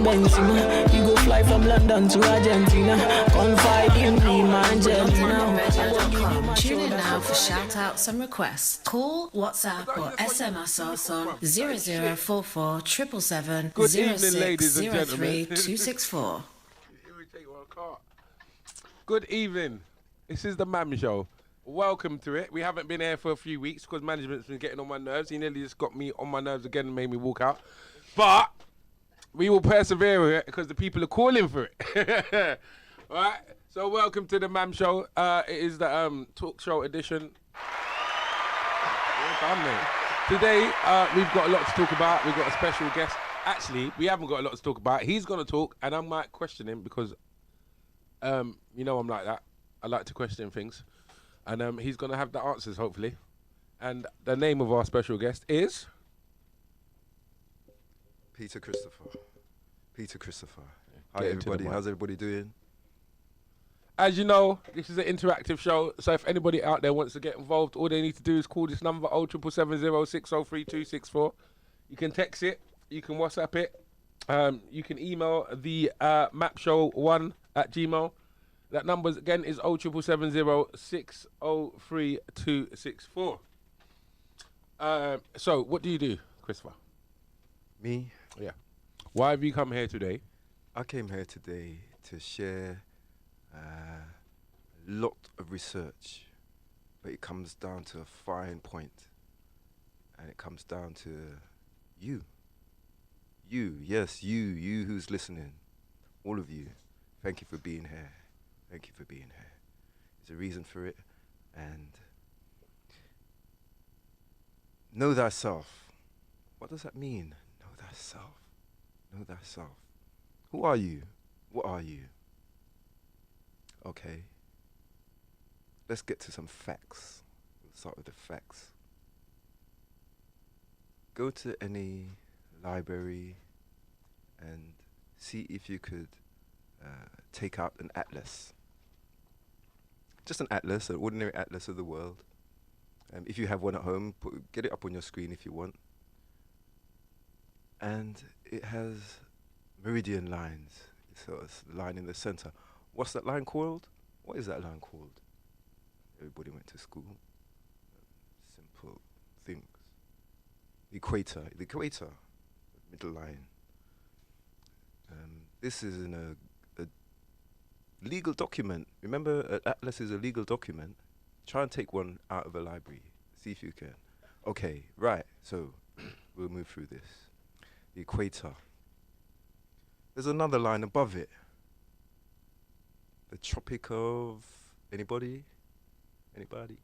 Benzema. You go fly from London to Argentina. Confide in me, my Angelina. Tune in now for shout outs and requests. Call, WhatsApp or SMS us on 0044 777 Good evening, ladies and gentlemen. 264. Good evening. This is the Mam Show. Welcome to it. We haven't been here for a few weeks because management's been getting on my nerves. He nearly just got me on my nerves again and made me walk out. But we will persevere with it because the people are calling for it. All right. So welcome to the Mam Show. It is the talk show edition. Well done, mate. Today we've got a lot to talk about. We've got a special guest. Actually, we haven't got a lot to talk about. He's gonna talk, and I might question him because, you know, I'm like that. I like to question things, and he's gonna have the answers hopefully. And the name of our special guest is Peter Christopher. Peter Christopher. Hi everybody. How's everybody doing? As you know, this is an interactive show, so if anybody out there wants to get involved, all they need to do is call this number 07770603264. You can text it, you can WhatsApp it, you can email the mapshow1@gmail. That number again is 07770603264. So, what do you do, Christopher? Me? Yeah. Why have you come here today? I came here today to share a lot of research, but it comes down to a fine point, and it comes down to you. Yes, you who's listening, all of you. Thank you for being here. Thank you for being here. There's a reason for it, and know thyself. What does that mean? Know thyself. Know thyself. Who are you? What are you? Okay. Let's get to some facts. Let's start with the facts. Go to any library and see if you could take out an atlas. Just an atlas, an ordinary atlas of the world. If you have one at home, get it up on your screen if you want. And it has meridian lines. So it's a line in the center. What's that line called? What is that line called? Everybody went to school. Simple things. The equator, middle line. This is in a legal document. Remember, an atlas is a legal document. Try and take one out of a library. See if you can. Okay, right. So we'll move through this. The equator. There's another line above it. The Tropic of anybody? Anybody?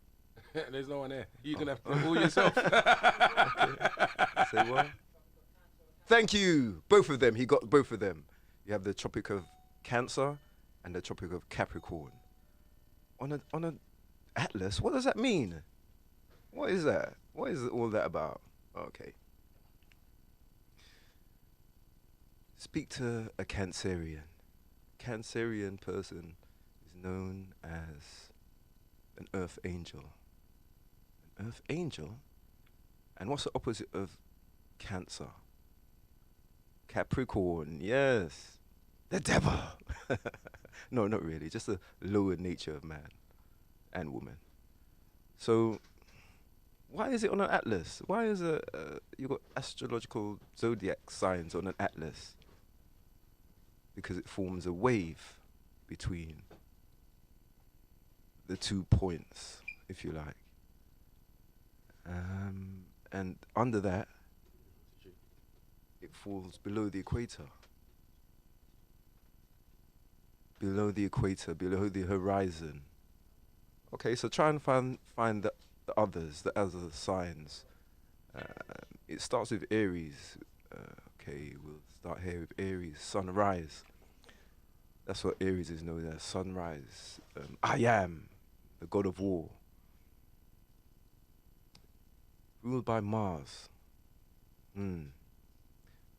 There's no one there. You're gonna have to do all yourself. Okay. Say what? Thank you. Both of them. He got both of them. You have the Tropic of Cancer and the Tropic of Capricorn. On a atlas. What does that mean? What is that? What is all that about? Okay. Speak to a Cancerian. Cancerian person is known as an earth angel. An earth angel? And what's the opposite of Cancer? Capricorn, yes. The devil. No, not really. Just the lower nature of man and woman. So, why is it on an atlas? Why is you got astrological zodiac signs on an atlas? Because it forms a wave between the 2 points, if you like. And under that, it falls below the equator. Below the equator, below the horizon. Okay, so try and find the other signs. It starts with Aries. Okay, we'll start here with Aries, sunrise. That's what Aries is known as, sunrise. I am, the god of war. Ruled by Mars.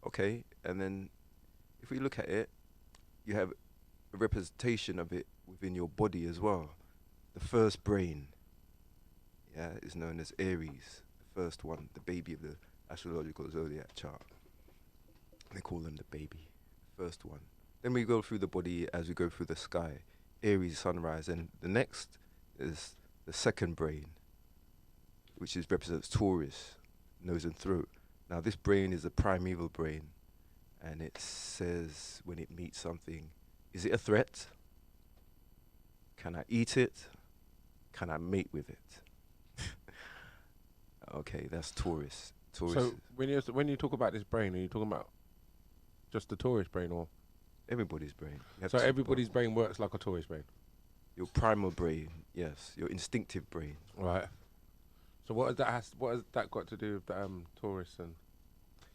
Okay, and then if we look at it, you have a representation of it within your body as well. The first brain, is known as Aries, the first one, the baby of the astrological zodiac chart. They call them the baby, first one. Then we go through the body as we go through the sky. Aries, sunrise, and the next is the second brain, which represents Taurus, nose and throat. Now this brain is the primeval brain, and it says when it meets something, is it a threat? Can I eat it? Can I mate with it? Okay, that's Taurus. Taurus. So when you talk about this brain, are you talking about just the Taurus brain, or Everybody's brain. You have so two everybody's brain works like a Taurus brain? Your primal brain, yes. Your instinctive brain. Right. So what has that got to do with the Taurus and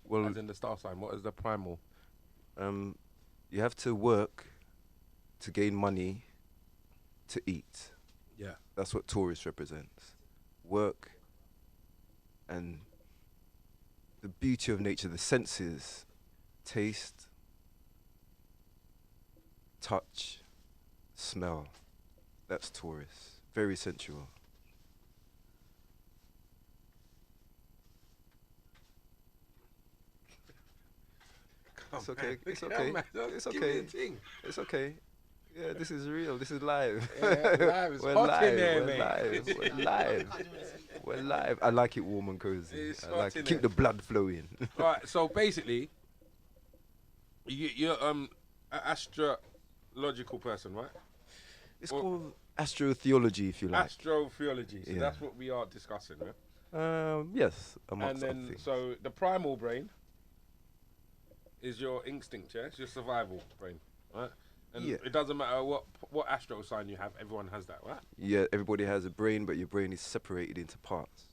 Well, as in the star sign? What is the primal? you have to work to gain money to eat. Yeah. That's what Taurus represents. Work and the beauty of nature, the senses, taste, touch, smell. That's Taurus. Very sensual. It's okay. It's okay. It's okay. It's okay. Yeah, this is real. This is live. Yeah, live. It's We're hot live. in there, We're mate. live. We're live. We're live. I like it warm and cozy. It's I hot like in it. Keep there. the blood flowing. Right. So basically, you're an astrological person, right? It's Well- called astrotheology, if you like. Astrotheology. So Yeah. that's what we are discussing, right? Yes, And amongst other then, things. so the primal brain is your instinct, yeah? It's your survival brain, right? And Yeah. it doesn't matter what astro sign you have, everyone has that, right? Yeah, everybody has a brain, but your brain is separated into parts.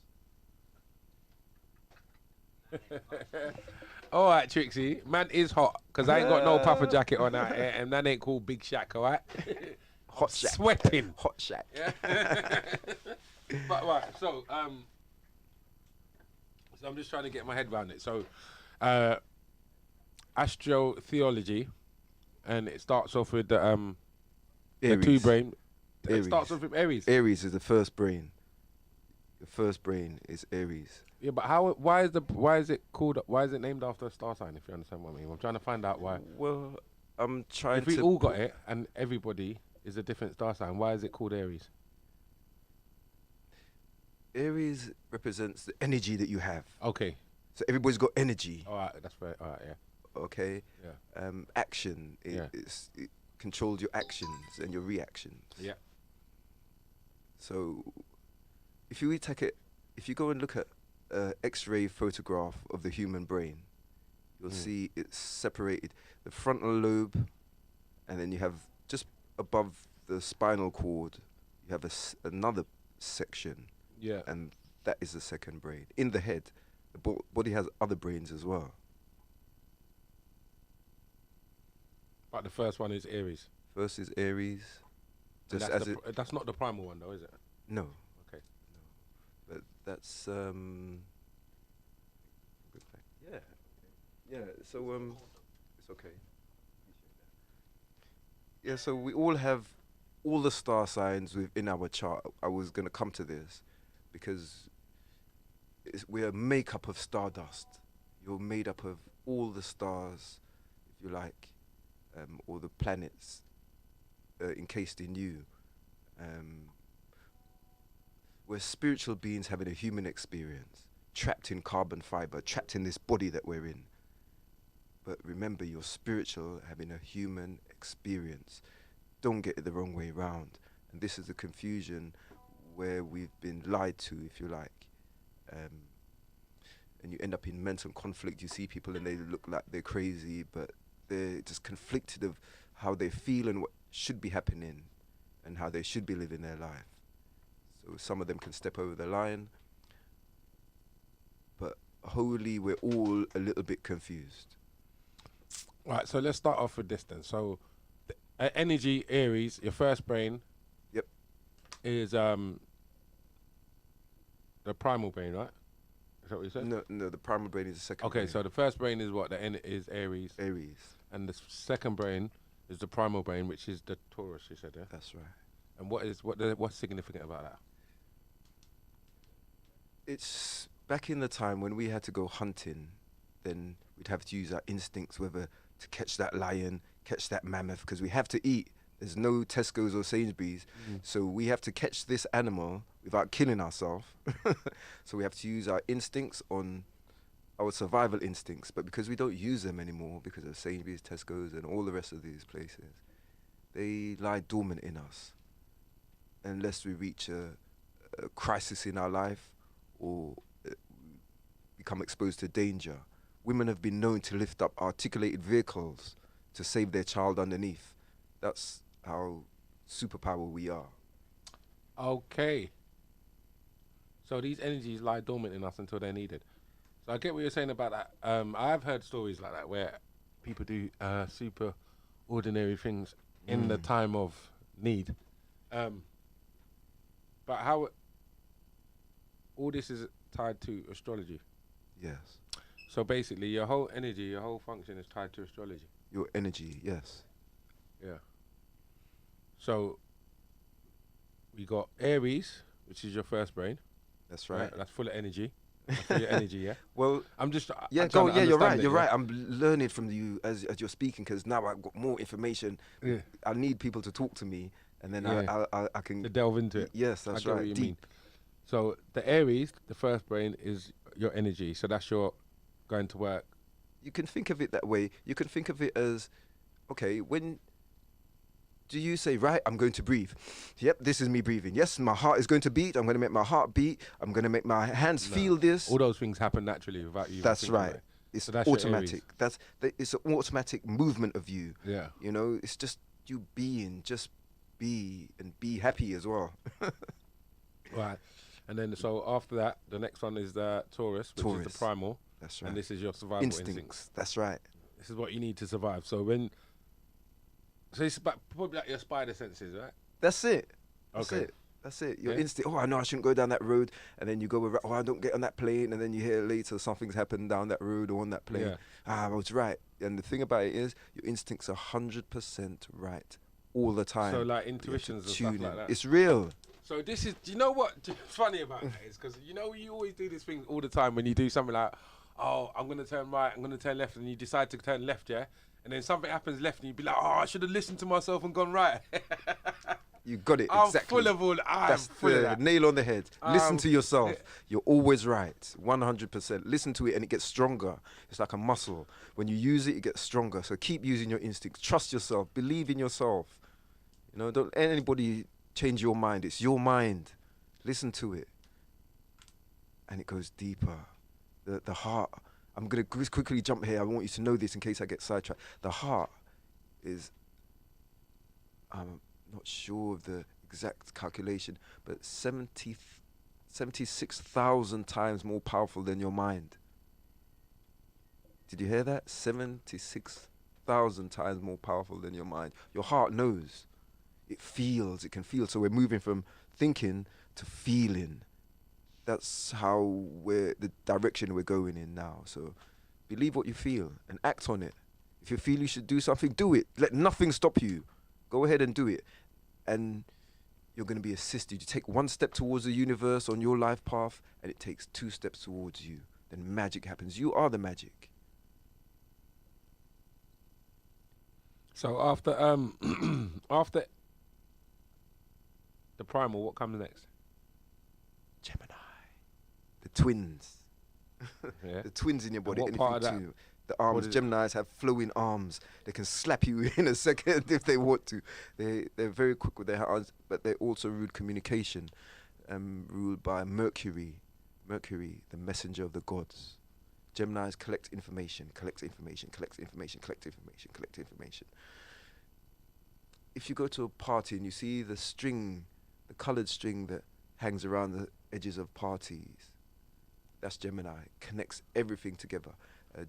All right, Trixie. Man is hot because I ain't got no puffer jacket on out here, and that ain't called Big Shack, all right? Hot shack. Sweating. Hot shack. Yeah. But right, so I'm just trying to get my head around it. So, astrotheology, and it starts off with the two Aries. brain. It Aries. starts off with Aries. Aries is the first brain. The first brain is Aries. Yeah, but why is it named after a star sign? If you understand what I mean, I'm trying to find out why. Well, I'm trying If we to. all got it and everybody is a different star sign, why is it called Aries? Aries represents the energy that you have. Okay, So everybody's got energy. all right, that's fair. All right, yeah, Okay. yeah, Action. Yeah. It controls your actions and your reactions. yeah. So, if you go and look at an X-ray photograph of the human brain, you'll see it's separated. The frontal lobe, and then you have just above the spinal cord, you have another section, Yeah. and that is the second brain. In the head, the body has other brains as well. But the first one is Aries. First is Aries, And just that's, as that's not the primal one, though, is it? no, Okay. but that's good fact. Yeah. So it's okay. Yeah. So we all have all the star signs within our chart. I was gonna come to this because we're a makeup of stardust. You're made up of all the stars, if you like, all the planets encased in you. We're spiritual beings having a human experience, trapped in carbon fiber, trapped in this body that we're in. But remember, you're spiritual having a human experience. Don't get it the wrong way round. And this is the confusion where we've been lied to, if you like. And you end up in mental conflict. You see people and they look like they're crazy, but they're just conflicted of how they feel and what should be happening and how they should be living their life. So some of them can step over the line, but wholly we're all a little bit confused. Right, so let's start off with this then. So, energy, Aries, your first brain. Yep. Is the primal brain, right? Is that what you said? No, the primal brain is the second Okay, brain. so the first brain is what? Is Aries. Aries, And the second brain is the primal brain, which is the Taurus, you said, yeah? that's right. And what's significant about that? It's back in the time when we had to go hunting, then we'd have to use our instincts, whether to catch that lion, catch that mammoth, because we have to eat. There's no Tesco's or Sainsbury's, so we have to catch this animal without killing ourselves. So we have to use our instincts on our survival instincts, but because we don't use them anymore, because of Sainsbury's, Tesco's, and all the rest of these places, they lie dormant in us unless we reach a crisis in our life or become exposed to danger. Women have been known to lift up articulated vehicles to save their child underneath. That's how superpower we are. Okay. So these energies lie dormant in us until they're needed. So I get what you're saying about that. I've heard stories like that where people do super ordinary things in the time of need. But how all this is tied to astrology. Yes. So basically, your whole energy, your whole function is tied to astrology. Your energy, yes. Yeah. So we got Aries, which is your first brain. That's right. That's full of energy. That's full of energy, yeah. Well, I'm just yeah, I'm trying to you're right. understand it, You're yeah? right. I'm learning from you as you're speaking, because now I've got more information. Yeah. I need people to talk to me, and then Yeah. I can To delve into it. Yes, I that's get right. what you Deep. mean. So the Aries, the first brain, is your energy. So that's your going to work. You can think of it that way. You can think of it as, okay, when do you say, right, I'm going to breathe? Yep, this is me breathing. Yes, my heart is going to beat. I'm going to make my heart beat. I'm going to make my hands feel this. All those things happen naturally without you. That's thinking right. about it. It's So that's your automatic. It's an automatic movement of you. Yeah. You know, it's just you being, just be, and be happy as well. Right. And then so after that, the next one is the Taurus, which is Taurus. the primal. That's right. And this is your survival instincts. That's right. This is what you need to survive. So it's about probably like your spider senses, right? That's it. That's Okay. it. That's it. Your Yeah. instinct. Oh, I know I shouldn't go down that road, and then you go. Oh, I don't get on that plane, and then you hear later something's happened down that road or on that plane. Yeah. I was right. And the thing about it is, your instincts are 100% right all the time. So like You have to intuitions and tune stuff like in. that. It's real. So this is, do you know what's funny about that is because you know you always do this thing all the time when you do something like, oh, I'm gonna turn right, I'm gonna turn left, and you decide to turn left, yeah, and then something happens left, and you be like, oh, I should have listened to myself and gone right. You got it I'm exactly. full of all. That's full of the that. nail on the head. Listen to yourself. yeah. You're always right. 100%. Listen to it and it gets stronger. It's like a muscle. When you use it, it gets stronger. So keep using your instincts. Trust yourself. Believe in yourself. You know, don't let anybody change your mind. It's your mind. Listen to it. And it goes deeper. The heart. I'm going to quickly jump here. I want you to know this in case I get sidetracked. The heart is, I'm not sure of the exact calculation, but 76,000 times more powerful than your mind. Did you hear that? 76,000 times more powerful than your mind. Your heart knows. It feels. It can feel. So we're moving from thinking to feeling. That's how the direction we're going in now. So believe what you feel and act on it. If you feel you should do something, do it. Let nothing stop you. Go ahead and do it. And you're going to be assisted. You take one step towards the universe on your life path, and it takes 2 steps towards you. Then magic happens. You are the magic. So after after the primal, what comes next? Gemini. The twins. Yeah. The twins in your body. what part of that? To the arms. What is it? Geminis have flowing arms. They can slap you in a second if they want to. They're very quick with their hands, but they also rule communication, ruled by Mercury. Mercury, the messenger of the gods. Geminis collect information, collects information, collects information, collects information, collects information. If you go to a party and you see the string, the coloured string that hangs around the edges of parties, that's Gemini. Connects everything together.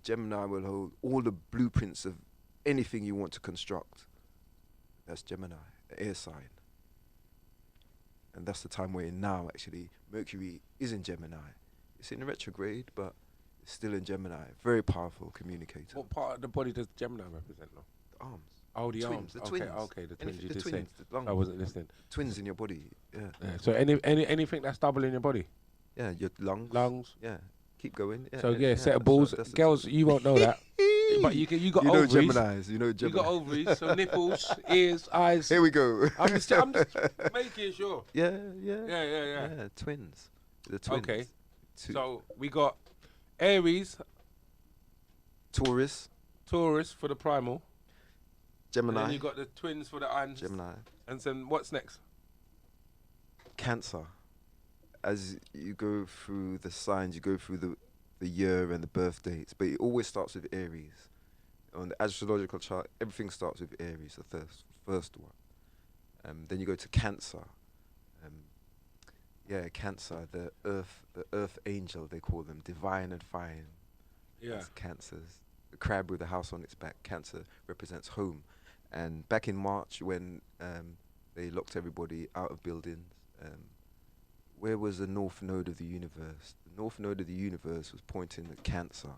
Gemini will hold all the blueprints of anything you want to construct. That's Gemini, the air sign. And that's the time we're in now, actually. Mercury is in Gemini. It's in retrograde, but it's still in Gemini. Very powerful communicator. What part of the body does Gemini represent, though? The arms. Oh, the Twins, arms. the Okay, twins. okay, the twins. Anything- You the did say. twins, the lung- I wasn't listening. Twins in your body. Yeah. Yeah. So anything that's double in your body, Yeah, your lungs. lungs. Yeah. Keep going. Yeah, So yeah, set of that's balls. right, that's the Girls, you won't know that. but you got You know ovaries. Geminis. You know You Gemini. got ovaries, so nipples, ears, eyes. Here we go. I'm just making sure. Yeah. Yeah. Twins. The twins. Okay. Two. So we got Aries, Taurus, Taurus for the primal. Gemini. And then you got the twins for the ants. Gemini. And then what's next? Cancer. As you go through the signs, you go through the year and the birth dates, but it always starts with Aries. On the astrological chart, everything starts with Aries, the first one. Then you go to Cancer. Cancer, the earth angel, they call them, divine and fine. Yeah. That's Cancers. The crab with a house on its back. Cancer represents home. And back in March, when they locked everybody out of buildings, where was the north node of the universe? The north node of the universe was pointing at Cancer.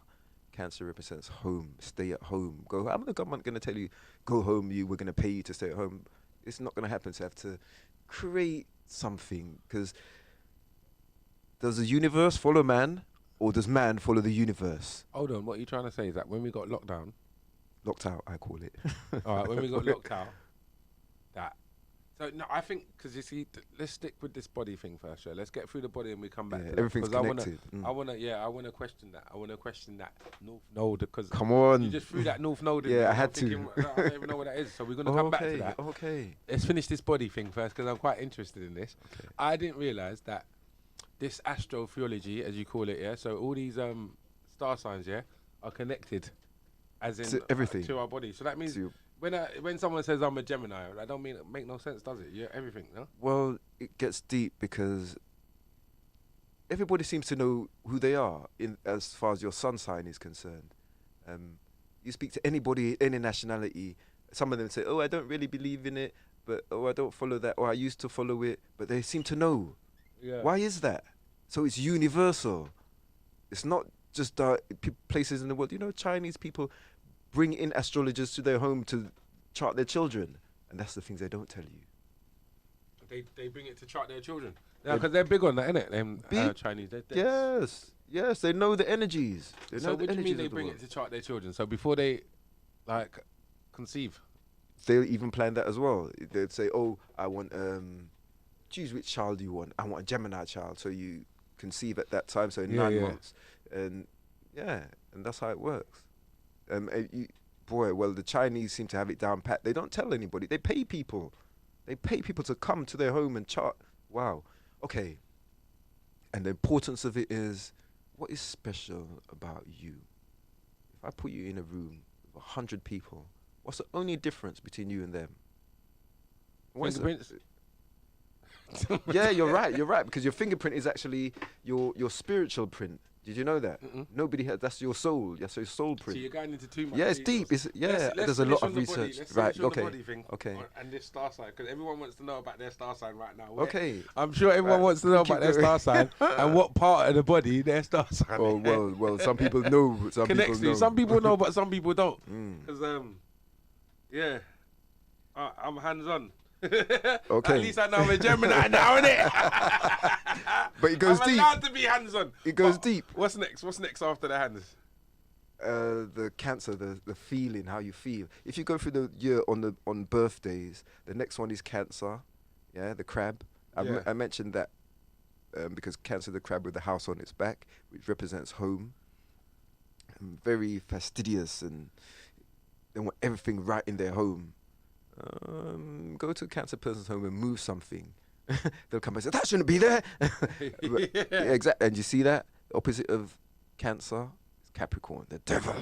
Cancer represents home. Stay at home. Go. I'm the government going to tell you, go home. We're going to pay you to stay at home. It's not going to happen. So you have to create something, because does the universe follow man, or does man follow the universe? Hold on, what are you trying to say is that when we got locked down, Locked out, I call it. all right, when we got locked out, that. So no, I think because you see, let's stick with this body thing first. Yeah? Let's get through the body and we come back. Yeah, to everything's that, 'cause connected. I wanna question that. I wanna question that north node, because Come on. you just threw that north node in Yeah, there. I I'm had to. thinking, I don't even know what that is. So we're gonna come back to that. Okay. Let's finish this body thing first, because I'm quite interested in this. Okay. I didn't realise that this astrophysiology, as you call it, yeah. So all these star signs, yeah, are connected, as in To everything. to our body. So that means So when someone says I'm a Gemini, I don't mean it make no sense, does it? Yeah, everything, no. well, it gets deep because everybody seems to know who they are in as far as your sun sign is concerned. You speak to anybody, any nationality, some of them say, "Oh, I don't really believe in it, but I don't follow that, or I used to follow it," but they seem to know. Yeah. Why is that? So it's universal. It's not just places in the world. You know, Chinese people bring in astrologers to their home to chart their children, and that's the things they don't tell you. They bring it to chart their children. Yeah, because they're big on that, innit? Them Big? Chinese. Yes, they know the energies. They So know what the do you energies mean they of the bring world. it to chart their children? So before they, like, conceive. They'll even plan that as well. They'd say, "Oh, I want choose which child you want. I want a Gemini child." So you conceive at that time, so in 9 months, and and that's how it works. Well, the Chinese seem to have it down pat. They don't tell anybody. They pay people. They pay people to come to their home and chart. Wow. Okay. And the importance of it is, what is special about you? If I put you in a room with 100 people, what's the only difference between you and them? What's the- Fingerprints. Yeah, you're right, because your fingerprint is actually your spiritual print. Did you know that? Nobody has. That's your soul. That's your soul So print. you're going into too much. Yeah, it's details. deep. There's a finish lot on of the body. research. Let's Right. finish on Okay. the body thing. Okay. And this star sign, because everyone wants to know about their star sign right now. Okay. I'm sure everyone Right. wants to know Keep about their going. star sign and what part of the body their star sign Well. Some people know. Some connects people know. to. Some people know, but some people don't. Mm. Because I'm hands on. Okay. At least I know I'm a Gemini now, innit? But it goes I'm deep. allowed to be hands on. It goes deep. What's next? What's next after the hands? The Cancer, the feeling, how you feel. If you go through the year on birthdays, the next one is Cancer, yeah, the crab. I mentioned that because Cancer, the crab with the house on its back, which represents home. Very fastidious, and they want everything right in their home. Go to a Cancer person's home and move something. They'll come and say, "That shouldn't be there." Exactly. And you see that? The opposite of Cancer is Capricorn, the devil.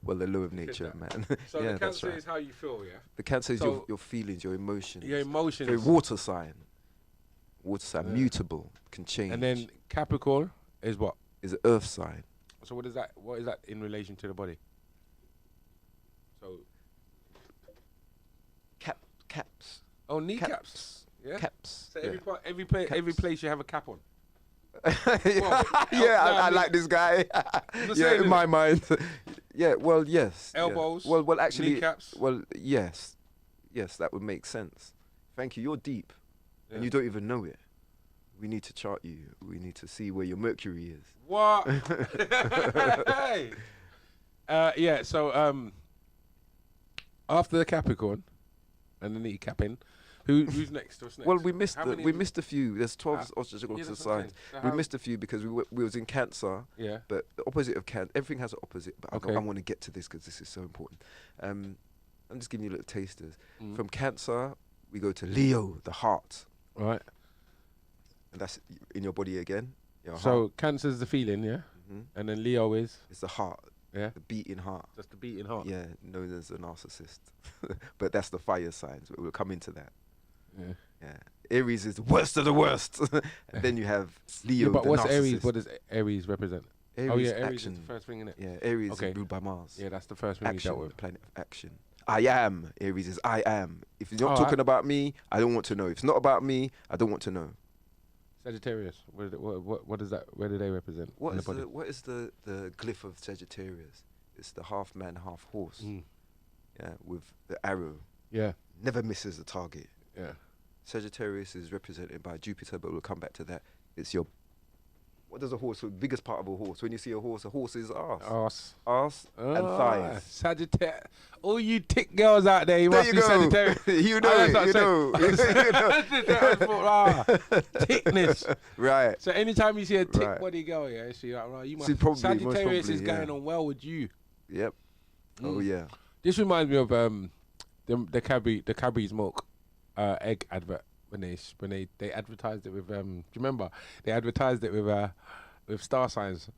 Well, the law of nature, man. So Yeah, the that's Cancer right. is how you feel, yeah? The Cancer is So- your feelings, your emotions. Your emotions. Very water sign. Water sign, mutable, can change. And then Capricorn is what? is an earth sign. So what is that? What is that in relation to the body? So Caps. oh, kneecaps. Yeah. Caps. So yeah. every place you have a cap on. Yeah, I like this guy. just Yeah, saying, in my mind. Yeah, well, yes. yeah. Elbows, Well, actually, kneecaps. well, yes, that would make sense. Thank you. You're deep, and Yeah. you don't even know it. We need to chart you. We need to see where your Mercury is. What? Hey. Yeah. So after the Capricorn and then the capping, who's next? What's next? Well, we missed How the, many we is it? missed a few. There's 12 Yeah, astrological that's what I'm signs. saying. So We how- missed a few because we was in Cancer. Yeah. But the opposite of Cancer, everything has an opposite. But Okay. I want to get to this because this is so important. I'm just giving you little tasters. Mm. From Cancer, we go to Leo, the heart, Right. and that's in your body again. Your So heart. Cancer's the feeling, yeah, and then Leo is It's the heart, yeah, the beating heart. just the beating heart. Yeah, known as a narcissist. But that's the fire signs. We'll come into that. Yeah. Yeah. Aries is the worst of the worst. And then you have Leo, Yeah, but the what's narcissist. Aries? What does Aries represent? Aries, oh yeah, Aries action. is the first thing in it. Yeah, Aries Okay. is ruled by Mars. Yeah, that's the first thing we Action, dealt with. planet of action. I am. Aries is I am. If you're not Oh, talking about me, I don't want to know. If it's not about me, I don't want to know. Sagittarius. What is that? Where do they represent? What in is the body? what is the glyph of Sagittarius? It's the half man, half horse. Mm. Yeah, with the arrow. Yeah, Never misses the target. yeah. Sagittarius is represented by Jupiter, but we'll come back to that. It's your. What does a horse? The biggest part of a horse. When you see a horse's arse. Arse. Arse and thighs. Sagittarius. All you tick girls out there, you There must you be go. Sagittarius. You I know, was you know. I thought, thickness. Right. So anytime you see a thick Right. body girl, yeah, she like, right, you must. Most Sagittarius probably, is yeah. going on well with you. Yep. Oh Mm. yeah. This reminds me of the Cadbury's milk egg advert when they advertised it with do you remember they advertised it with star signs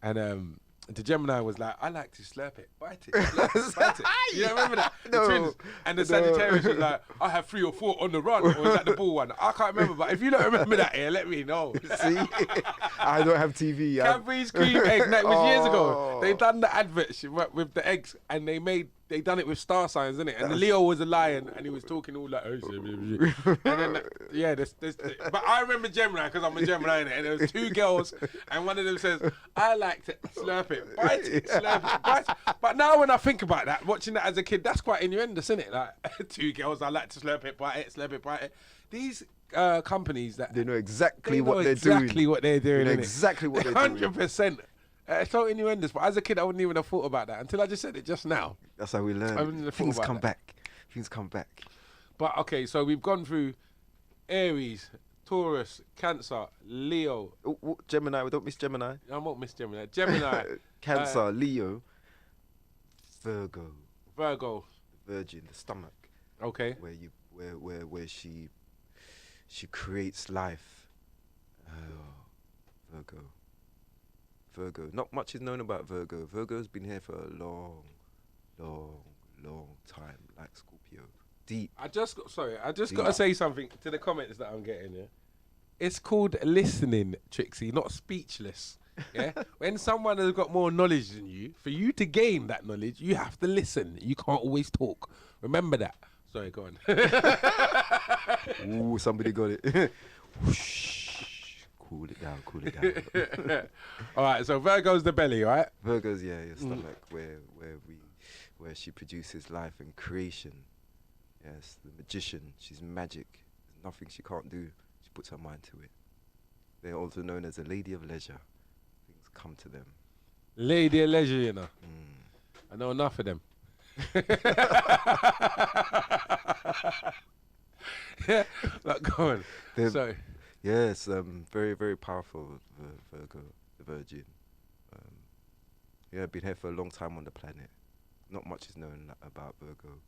and the Gemini was like, I like to slurp it, bite it, slurp it, bite it. You don't remember that? The No. twins. And the No. Sagittarius was like, I have 3 or 4 on the run, or was that the bull one? I can't remember, but if you don't remember that here, let me know. See, I don't have TV. Cadbury's cream egg. No, it was years ago. Oh. They done the advert with the eggs, and they done it with star signs, innit? And the Leo was a lion, and he was talking all like, oh, shit. And then yeah, but I remember Gemini because I'm a Gemini, innit? And there was 2 girls, and one of them says, I like to slurp it, bite it, slurp it, bite it. But now when I think about that, watching that as a kid, that's quite innuendous, isn't it? Like 2 girls, I like to slurp it, bite it, slurp it, bite it. These companies that They know exactly they know what they're doing. exactly what they're doing. They know innit? exactly what they're doing. 100%. It's so innuendous, but as a kid, I wouldn't even have thought about that until I just said it just now. That's how we I learn. wouldn't have thought Things about come that. back. Things come back. But okay, so we've gone through Aries, Taurus, Cancer, Leo. Oh, Gemini. We don't miss Gemini. I won't miss Gemini. Gemini, Cancer, Leo, Virgo, Virgo. Virgin, the stomach, Okay. where she creates life. Oh, Virgo. Not much is known about Virgo. Virgo's been here for a long time, like Scorpio. Deep. I just got Yeah. to say something to the comments that I'm getting here. It's called listening, Trixie, not speechless. Yeah. When someone has got more knowledge than you, for you to gain that knowledge, you have to listen. You can't always talk. Remember that. Sorry, go on. Ooh, somebody got it. Whoosh. Cool it down. All right. So Virgo's the belly, right? Virgo's, yeah, your stomach, where she produces life and creation. Yes, the magician. She's magic. There's nothing she can't do. She puts her mind to it. They're also known as a lady of leisure. Things come to them. Lady of leisure, you know. I know enough of them. Yeah, like, go on. They're- So, Yes, very, very powerful, Virgo, the Virgin. Yeah, been here for a long time on the planet. Not much is known about Virgo,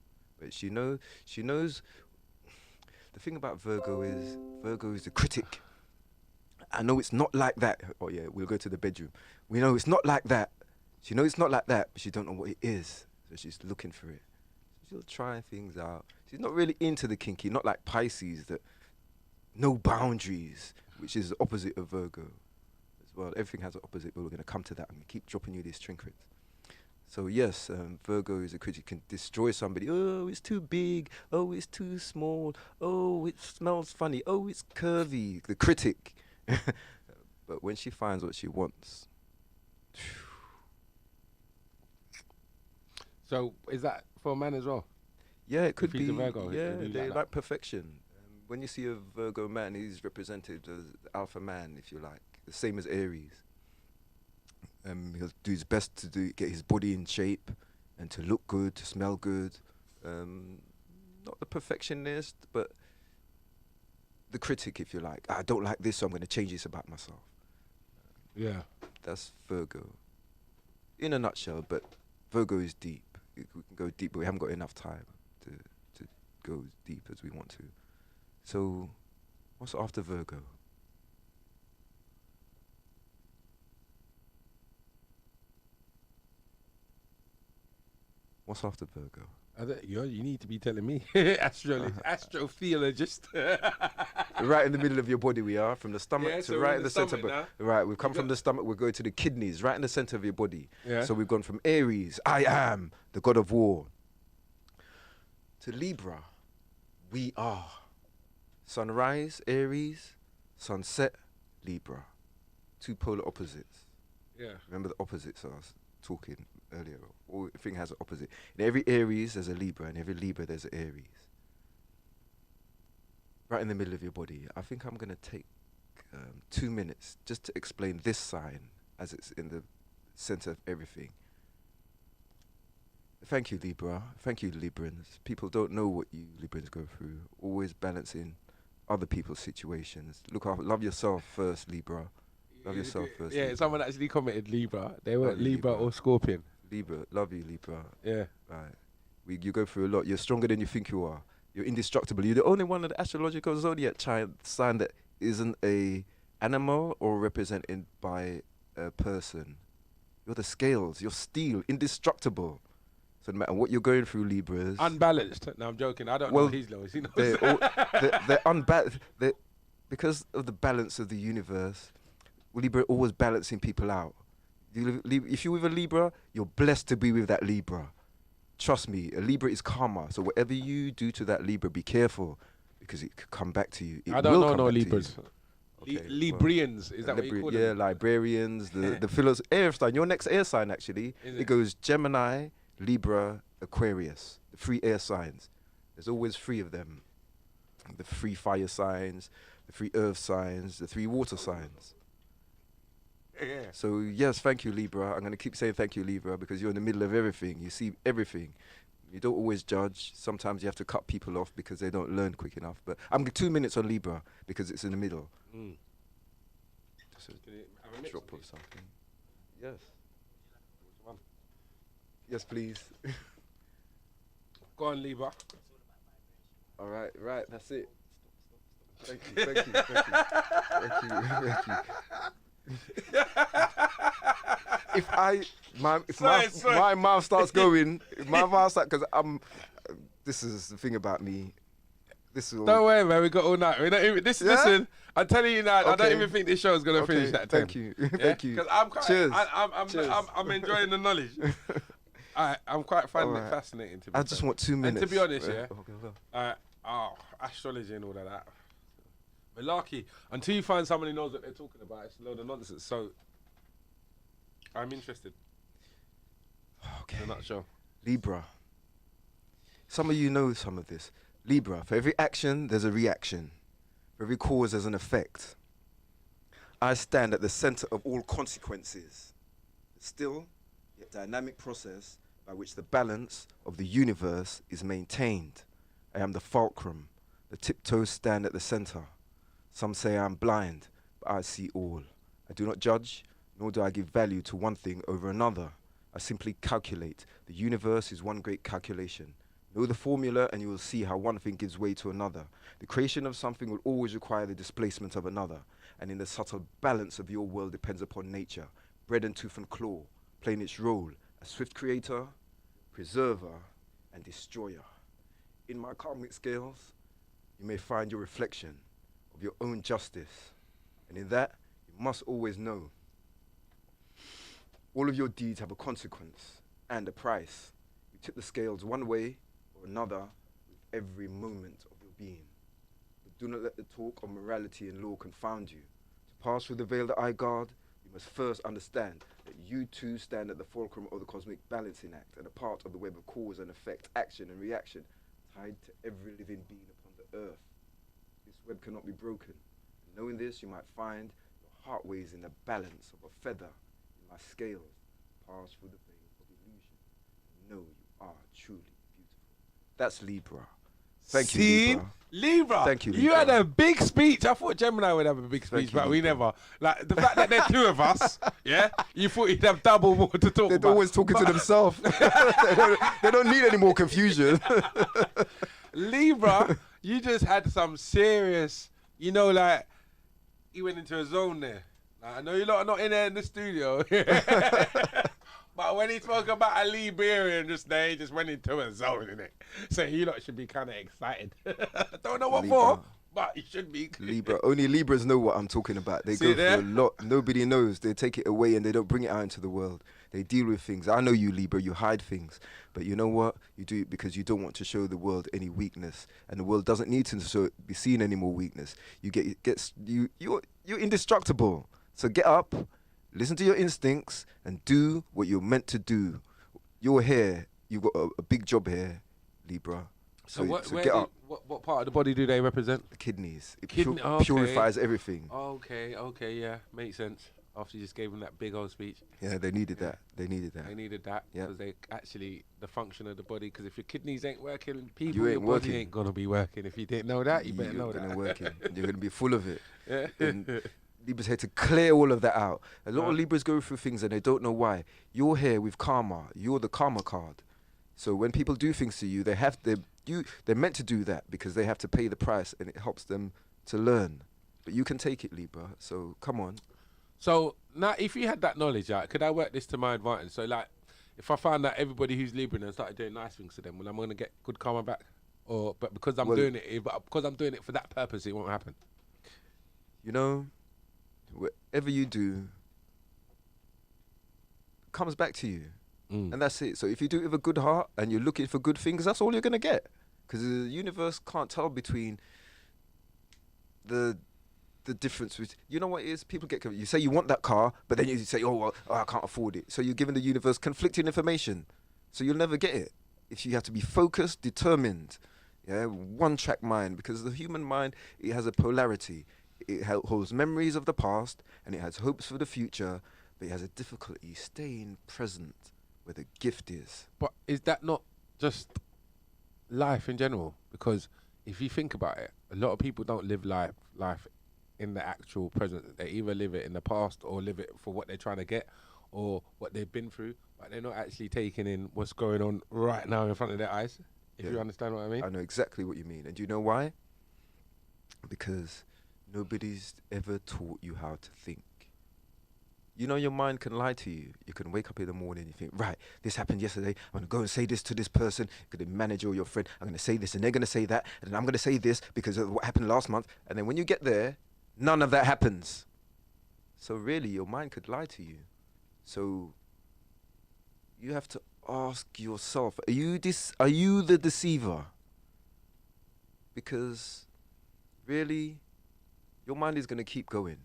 but she knows. The thing about Virgo is a critic. I know it's not like that. Oh yeah, we'll go to the bedroom. We know it's not like that. She knows it's not like that, but she don't know what it is. So she's looking for it. She'll try things out. She's not really into the kinky, not like Pisces that no boundaries, which is the opposite of Virgo as well. Everything has an opposite, but we're going to come to that. I'm going to keep dropping you these trinkets. So yes, Virgo is a critic, can destroy somebody. Oh, it's too big. Oh, it's too small. Oh, it smells funny. Oh, it's curvy. The critic. But when she finds what she wants, so is that for a man as well? yeah, it could If he's be. a Virgo, Yeah, it'll be they like that. like perfection. When you see a Virgo man, he's represented as the alpha man, if you like, the same as Aries. He'll do his best to get his body in shape and to look good, to smell good. Not the perfectionist, but the critic, if you like. I don't like this, so I'm going to change this about myself. Yeah. That's Virgo. In a nutshell, but Virgo is deep. We can go deep, but we haven't got enough time to go as deep as we want to. So, what's after Virgo? What's after Virgo? You need to be telling me. Astrotheologist. Right in the middle of your body we are, from the stomach Yeah, to so we're right in in the the center. stomach Right, we've come from the stomach, we're going to the kidneys, right in the center of your body. Yeah. So we've gone from Aries, I am, the god of war, to Libra, we are. Sunrise, Aries, sunset, Libra. Two polar opposites. Yeah. Remember the opposites I was talking earlier. Everything has an opposite. In every Aries there's a Libra, and every Libra there's an Aries. Right in the middle of your body. I think I'm going to take 2 minutes just to explain this sign as it's in the center of everything. Thank you, Libra. Thank you, Librans. People don't know what you Librans go through. Always balancing other people's situations. Look after, love yourself first, Libra. Love yourself first. Yeah, Libra. someone actually commented Libra. They weren't Love you, Libra Libra. or Scorpion. Libra, love you, Libra. Yeah. Right. You go through a lot. You're stronger than you think you are. You're indestructible. You're the only one of the astrological zodiac sign that isn't a animal or represented by a person. You're the scales. You're steel, indestructible. So no matter what you're going through, Libras. Unbalanced. No, I'm joking. I don't know his lowest. He knows. They're unbalanced. Because of the balance of the universe, Libra always balancing people out. If you're with a Libra, you're blessed to be with that Libra. Trust me, a Libra is karma. So whatever you do to that Libra, be careful, because it could come back to you. I don't know no Libras. Okay, Librians, is that what you call them? Yeah, librarians, the philos. Air sign, your next air sign actually. Is It it? goes Gemini, Libra, Aquarius. The 3 air signs. There's always 3 of them. The 3 fire signs, the 3 earth signs, the 3 water signs. Yeah. So yes, thank you, Libra. I'm going to keep saying thank you, Libra, because you're in the middle of everything. You see everything. You don't always judge. Sometimes you have to cut people off because they don't learn quick enough. But I'm 2 minutes on Libra because it's in the middle. Just a drop of something. Yes. Yes, please. Go on, Libra. All right, that's it. Thank you, thank you, thank you, thank you, thank you. If my mouth starts going, because this is the thing about me. Don't worry, man. We got all night. Listen, I'm telling you now. I don't Okay. even think this show is gonna finish that time. Thank you, thank you. Because I'm quite. Cheers. Cheers. I'm enjoying the knowledge. I'm quite finding it fascinating. To be I just want 2 minutes. And to be honest, yeah. Okay, well. Astrology and all of that. Malarkey. Until you find someone who knows what they're talking about, it's a load of nonsense. So, I'm interested. Okay. In a nutshell. Libra. Some of you know some of this. Libra, for every action, there's a reaction. For every cause, there's an effect. I stand at the center of all consequences. Still, yet dynamic process by which the balance of the universe is maintained. I am the fulcrum. The tiptoes stand at the center. Some say I'm blind, but I see all. I do not judge, nor do I give value to one thing over another. I simply calculate. The universe is one great calculation. Know the formula and you will see how one thing gives way to another. The creation of something will always require the displacement of another. And in the subtle balance of your world depends upon nature, bread and tooth and claw, playing its role as swift creator, preserver, and destroyer. In my karmic scales, you may find your reflection of your own justice. And in that, you must always know all of your deeds have a consequence and a price. You tip the scales one way or another with every moment of your being. But do not let the talk of morality and law confound you. To pass through the veil that I guard, you must first understand that you too stand at the fulcrum of the cosmic balancing act and a part of the web of cause and effect, action and reaction tied to every living being upon the earth. This web cannot be broken. And knowing this, you might find your heart weighs in the balance of a feather in my scales pass through the veil of illusion. Know you are truly beautiful. That's Libra. Thank you, See? Libra. Libra. Thank you, You had Libra. a big speech. I thought Gemini would have a big speech, Thank you, but we Libra. never. Like, the fact that there are two of us, yeah, you thought you'd have double more to talk They're about. always talking to themselves. they don't need any more confusion. Libra, you just had some serious, like, you went into a zone there. Like, I know you're not in there in the studio. But when he spoke about a Liberian just there, he just went into a zone, innit? So you lot should be kind of excited. Don't know what Libra. for, but you should be. Libra. Only Libras know what I'm talking about. They See go it there? through a lot. Nobody knows. They take it away and they don't bring it out into the world. They deal with things. I know you, Libra. You hide things. But you know what? You do it because you don't want to show the world any weakness. And the world doesn't need to be seen any more weakness. You're indestructible. So get up. Listen to your instincts and do what you're meant to do. You're here. You've got a big job here, Libra. So get up. What part of the body do they represent? The kidneys. It Okay. purifies everything. Okay, yeah, makes sense. After you just gave them that big old speech. Yeah, they needed that. They needed that. They needed that Yeah. because they actually, the function of the body, because if your kidneys ain't working, people, You ain't your body working. ain't going to be working. If you didn't know that, you better know You're that. gonna work it. You're gonna be full of it. Yeah. And Libra's here to clear all of that out. A lot of Libras go through things and they don't know why. You're here with karma. You're the karma card. So when people do things to you, they're meant to do that because they have to pay the price and it helps them to learn. But you can take it, Libra. So come on. So now, if you had that knowledge, like, could I work this to my advantage? So, like, if I found that everybody who's Libran and started doing nice things to them, well, I'm going to get good karma back. But because I'm doing it for that purpose, it won't happen. You know, whatever you do comes back to you. And that's it. So if you do it with a good heart and you're looking for good things, that's all you're going to get. Because the universe can't tell between the difference with, you know what it is? People get confused. You say you want that car, but then you say, I can't afford it. So you're giving the universe conflicting information. So you'll never get it. If you have to be focused, determined, one-track mind, because the human mind, it has a polarity. It holds memories of the past and it has hopes for the future, but it has a difficulty staying present where the gift is. But is that not just life in general? Because if you think about it, a lot of people don't live life in the actual present. They either live it in the past or live it for what they're trying to get or what they've been through, but they're not actually taking in what's going on right now in front of their eyes, if you understand what I mean. I know exactly what you mean. And do you know why? Because nobody's ever taught you how to think. You know, your mind can lie to you. You can wake up in the morning and you think, right, this happened yesterday. I'm going to go and say this to this person. You're going to manage all your friend. I'm going to say this and they're going to say that. And then I'm going to say this because of what happened last month. And then when you get there, none of that happens. So really, your mind could lie to you. So you have to ask yourself, are you the deceiver? Because really, your mind is going to keep going.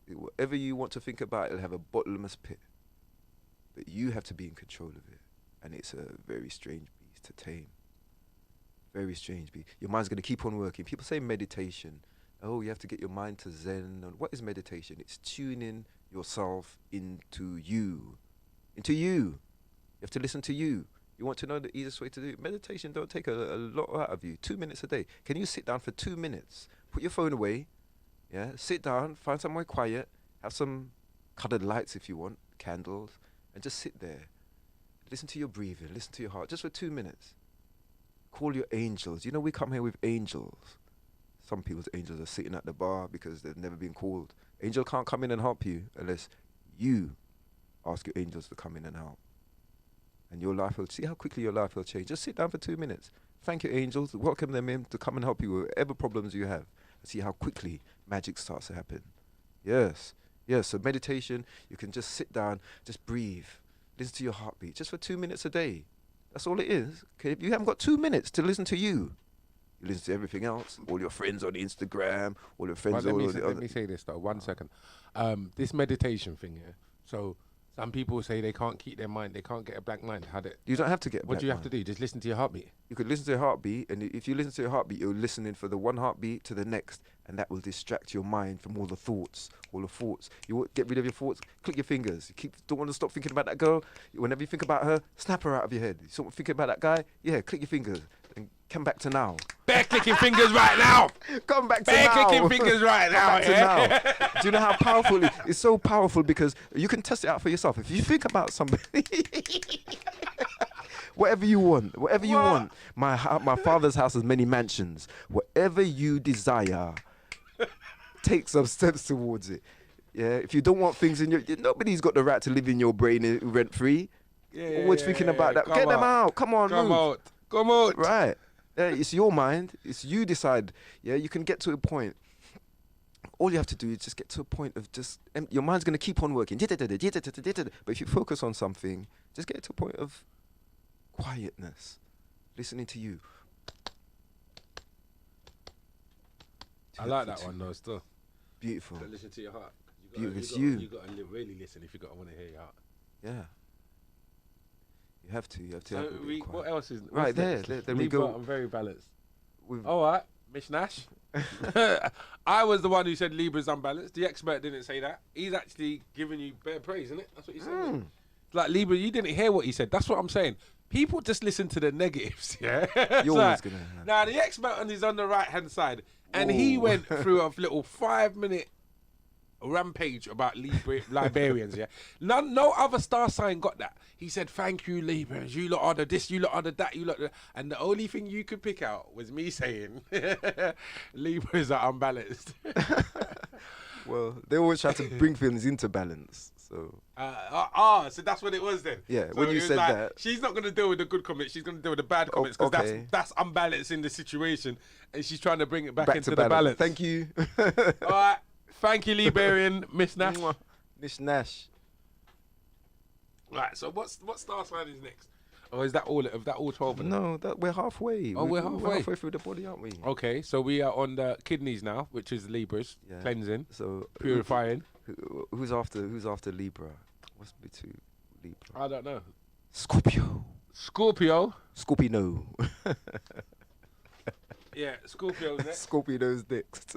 Whatever you want to think about, it'll have a bottomless pit. But you have to be in control of it. And it's a very strange beast to tame. Very strange beast. Your mind's going to keep on working. People say meditation. Oh, you have to get your mind to Zen. And what is meditation? It's tuning yourself into you. Into you. You have to listen to you. You want to know the easiest way to do it? Meditation don't take a lot out of you. 2 minutes a day. Can you sit down for 2 minutes? Put your phone away. Yeah, sit down, find somewhere quiet, have some colored lights if you want, candles, and just sit there. Listen to your breathing, listen to your heart, just for 2 minutes. Call your angels. You know, we come here with angels. Some people's angels are sitting at the bar because they've never been called. Angel can't come in and help you unless you ask your angels to come in and help. And your life will, see how quickly your life will change. Just sit down for 2 minutes. Thank your angels, welcome them in to come and help you with whatever problems you have. See how quickly magic starts to happen. Yes. So meditation, you can just sit down, just breathe, listen to your heartbeat, just for 2 minutes a day. That's all it is. Okay, if you haven't got 2 minutes to listen to you listen to everything else, all your friends on Instagram, all your friends. Let me say this though, 1 second. This meditation thing here. So Some people say they can't keep their mind. They can't get a blank mind. You don't have to get. What do you have to do? Just listen to your heartbeat. You could listen to your heartbeat, and if you listen to your heartbeat, you're listening for the one heartbeat to the next, and that will distract your mind from all the thoughts. You want get rid of your thoughts. Click your fingers. Don't want to stop thinking about that girl. Whenever you think about her, snap her out of your head. You stop thinking about that guy. Yeah, click your fingers and come back to now. Bear clicking fingers right now. Come back to Bear now. clicking fingers right now. Back to now. Do you know how powerful it is? It's so powerful because you can test it out for yourself. If you think about somebody, whatever you want, My father's house has many mansions. Whatever you desire, take some steps towards it. Yeah. If you don't want things in your, nobody's got the right to live in your brain rent free. Always thinking about that. Get them out. Come on. Move. Come out. Right. It's your mind. It's you decide. Yeah, you can get to a point. All you have to do is just get to a point of just your mind's going to keep on working. But if you focus on something, just get to a point of quietness, listening to you. I like that one though. Still beautiful. Don't listen to your heart. You got to really listen if you got to want to hear your heart. Yeah. You have to. So what else is right there? There we go. I'm very balanced. All right, Miss Nash. I was the one who said Libra's unbalanced. The expert didn't say that. He's actually giving you bare praise, isn't it? That's what he said. Like Libra, you didn't hear what he said. That's what I'm saying. People just listen to the negatives. Yeah. You're always gonna. Now the expert is on the right hand side, and he went through a little 5-minute rampage about Liberians. Yeah. No other star sign got that. He said, "Thank you, Librans. You lot are the this. You lot are the that. You lot." And the only thing you could pick out was me saying, "Libras are unbalanced." Well, they always try to bring things into balance. So. So that's what it was then. Yeah. So when you said like, that, she's not going to deal with the good comments. She's going to deal with the bad comments because that's unbalancing the situation, and she's trying to bring it back into the balance. Thank you. All right. Thank you, Liberian, Miss Nash. Miss Nash. Right, so what star sign is next? Or is that all 12 of them? No, we're halfway. Oh, we're halfway. We're halfway through the body, aren't we? Okay, so we are on the kidneys now, which is Libras, cleansing, so purifying. Who's after Libra? What's between Libra? I don't know. Scorpio. Scorpio. Scorpio. Yeah, Scorpio's next. Scorpio's next.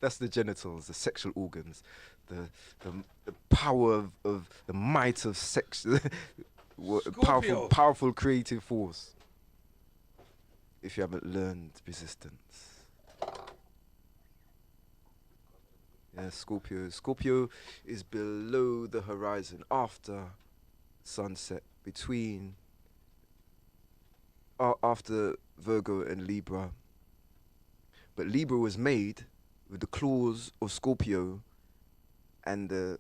That's the genitals, the sexual organs, the power of the might of sex, powerful creative force. If you haven't learned resistance. Yeah, Scorpio. Scorpio is below the horizon, after sunset, between after Virgo and Libra. But Libra was made with the claws of Scorpio and the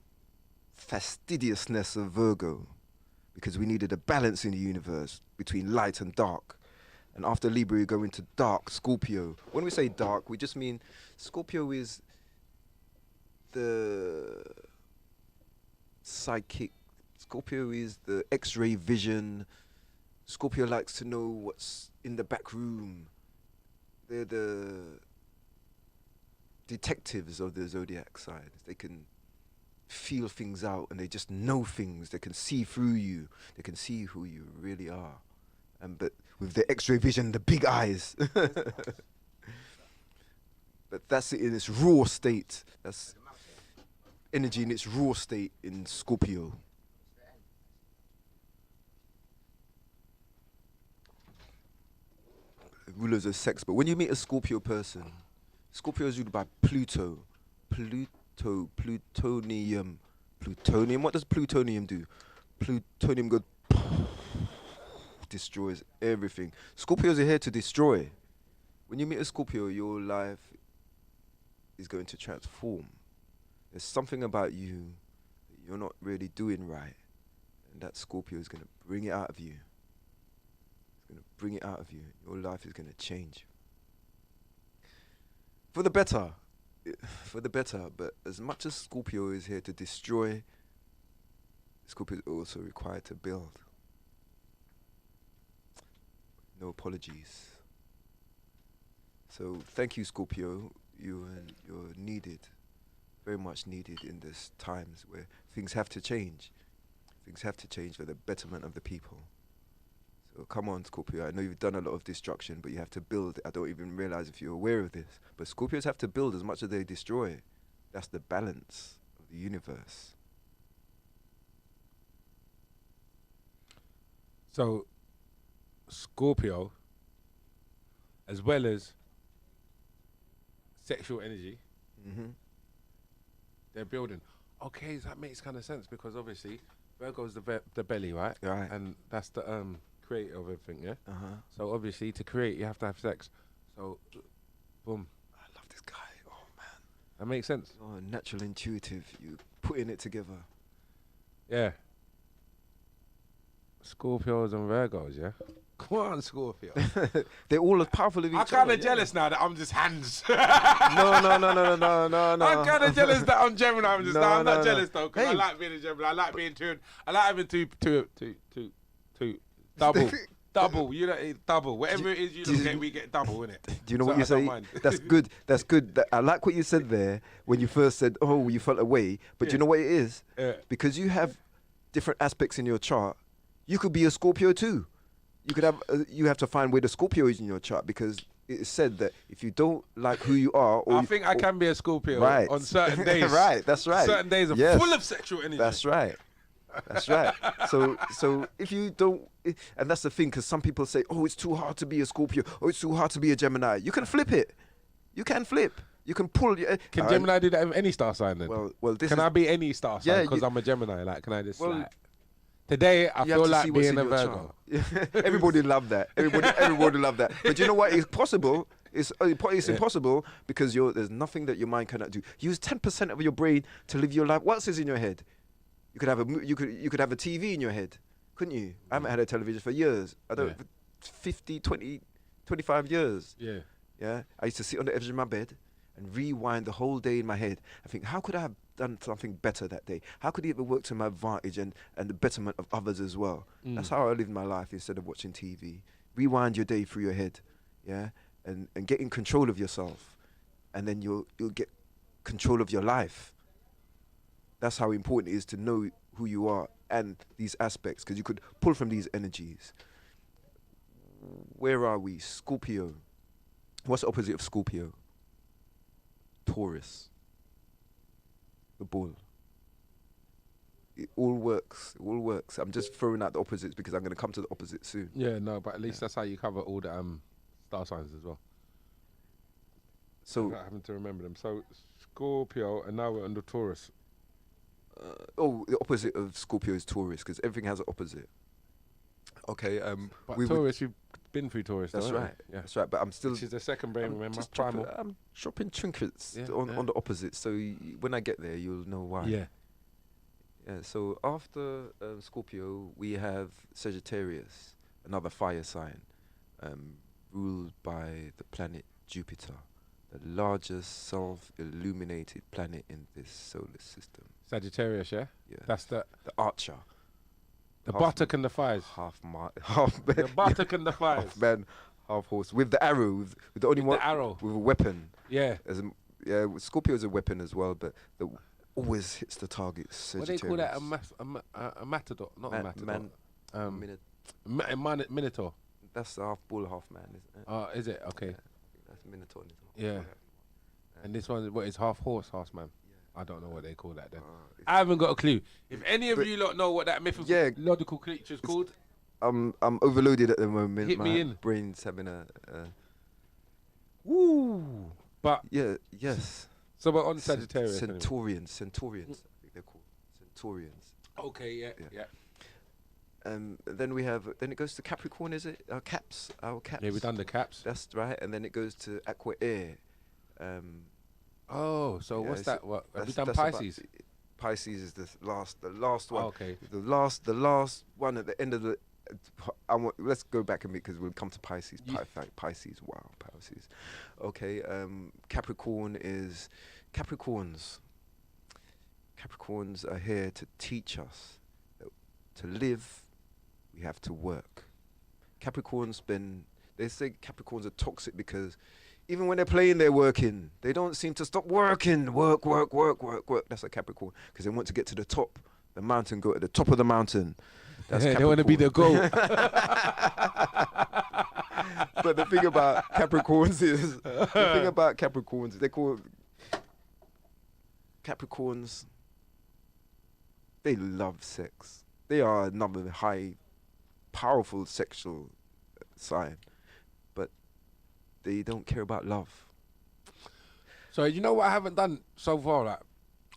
fastidiousness of Virgo, because we needed a balance in the universe between light and dark. And after Libra, we go into dark Scorpio. When we say dark, we just mean Scorpio is the psychic. Scorpio is the X-ray vision. Scorpio likes to know what's in the back room. They're the detectives of the zodiac side. They can feel things out and they just know things. They can see through you. They can see who you really are. But with the X-ray vision, the big eyes. But that's it in its raw state. That's energy in its raw state in Scorpio. Rulers of sex. But when you meet a Scorpio person, Scorpio is ruled by Pluto. Plutonium. What does plutonium do? Plutonium goes destroys everything. Scorpios are here to destroy. When you meet a Scorpio, your life is going to transform. There's something about you that you're not really doing right, and that Scorpio is going to bring it out of you. It's going to bring it out of you. Your life is going to change. For the better. But as much as Scorpio is here to destroy, Scorpio is also required to build. No apologies. So thank you, Scorpio. You're needed, very much needed in this times where things have to change. Things have to change for the betterment of the people. So come on, Scorpio. I know you've done a lot of destruction, but you have to build. I don't even realize if you're aware of this, but Scorpios have to build as much as they destroy. That's the balance of the universe. So, Scorpio, as well as sexual energy, they're building. Okay, so that makes kind of sense because obviously Virgo's the belly, right? Right. And that's the creator of everything, yeah? So obviously to create you have to have sex. So, boom. I love this guy. Oh, man. That makes sense. Oh, natural intuitive. You putting it together. Yeah. Scorpios and Virgos, yeah? Come on, Scorpio. They're all as powerful as each I'm other. kind of jealous now that I'm just hands. No. I'm kind of jealous that I'm Gemini. I'm just, I'm not jealous though, because I Hey. like being a Gemini. I like being tuned. I like having two, double. You know, double. Whatever it is you don't get, we get double, innit? Do you know So what you I don't say? mind. That's good. That's good. I like what you said there when you first said, "Oh, you felt away." But Yeah. you know what it is? Yeah. Because you have different aspects in your chart. You could be a Scorpio too. You could have. You have to find where the Scorpio is in your chart because it is said that if you don't like who you are, or I think I can be a Scorpio right on certain days. right. That's right. Certain days are Yes. full of sexual energy. That's right. That's right. So if you don't, and that's the thing, because some people say, "Oh, it's too hard to be a Scorpio. Oh, it's too hard to be a Gemini." You can flip it. You can flip. You can pull. Can Gemini do that with any star sign then? Well, this Can is, I be any star sign Yeah, because you- I'm a Gemini? Like, can I just Well, like... Today, I you have feel to like see what's being in a your Virgo. chart. Everybody love that. Everybody love that. But you know what? It's possible. It's impossible because there's nothing that your mind cannot do. Use 10% of your brain to live your life. What else is in your head? You could have you could have a TV in your head, couldn't you? I haven't had a television for years. I don't, Yeah. 50, 20, 25 years. Yeah. Yeah, I used to sit on the edge of my bed and rewind the whole day in my head. I think, how could I have done something better that day? How could it have worked to my advantage and the betterment of others as well? That's how I live my life instead of watching TV. Rewind your day through your head, yeah, and get in control of yourself, and then you'll get control of your life. That's how important it is to know who you are and these aspects, because you could pull from these energies. Where are we? Scorpio. What's the opposite of Scorpio? Taurus. The bull. It all works. It all works. I'm just throwing out the opposites because I'm going to come to the opposite soon. Yeah, no, but at least that's how you cover all the star signs as well. So, Without having to remember them. So, Scorpio, and now we're on the Taurus. the opposite of Scorpio is Taurus because everything has an opposite. Okay. But we would- Taurus, you've been through Taurus, That's though, haven't right. you? Yeah. That's right. But I'm still. Which is the second brain, I'm remember? just Primal. I'm shopping trinkets Yeah, on yeah. the opposite. So when I get there, you'll know why. Yeah. Yeah, so after Scorpio, we have Sagittarius, another fire sign, ruled by the planet Jupiter, the largest self-illuminated planet in this solar system. Sagittarius, yeah? Yeah, That's the Archer, half buttock and the fires. half man, The buttock and the fires. half man, half horse, with the arrow, with the only With one the arrow. with a weapon. Yeah. Yeah, Scorpio is a weapon as well, but always hits the target. What do they call that? A matador? Not a matador. Minotaur. That's half bull, half man, isn't it? Oh, is it? Okay. That's Minotaur. Yeah. And this one, what is half horse, half man? I don't know what they call that then. It's- I haven't got a clue. If any of But- you lot know what that mythological creature is called, I'm overloaded at the moment. Hit My me in. brain's having a. woo. But Yeah. Yes. so we're on Sagittarius. anyway. Centaurians. Centaurians. I think they're called Centaurians. Okay, yeah, yeah. Then we have. Then it goes to Capricorn. Is it? Our caps. Our caps. Yeah, we done the caps. That's right. And then it goes to Aqua Air. Oh, so yeah, what's it's- that? What have we that's- done? that's about- Pisces. Pisces is the last one. Oh, okay. The last one at the end of the. Let's go back a bit because we'll come to Pisces. Pisces, wow, Pisces. Okay, Capricorn is Capricorns. Capricorns are here to teach us that to live, we have to work. They say Capricorns are toxic because even when they're playing, they're working. They don't seem to stop working. Work. That's a Capricorn because they want to get to the top the mountain goat at the top of the mountain. That's They want to be the goat. But the thing about Capricorns is, they call Capricorns, they love sex. They are another high, powerful sexual sign, but they don't care about love. So you know what I haven't done so far? Like,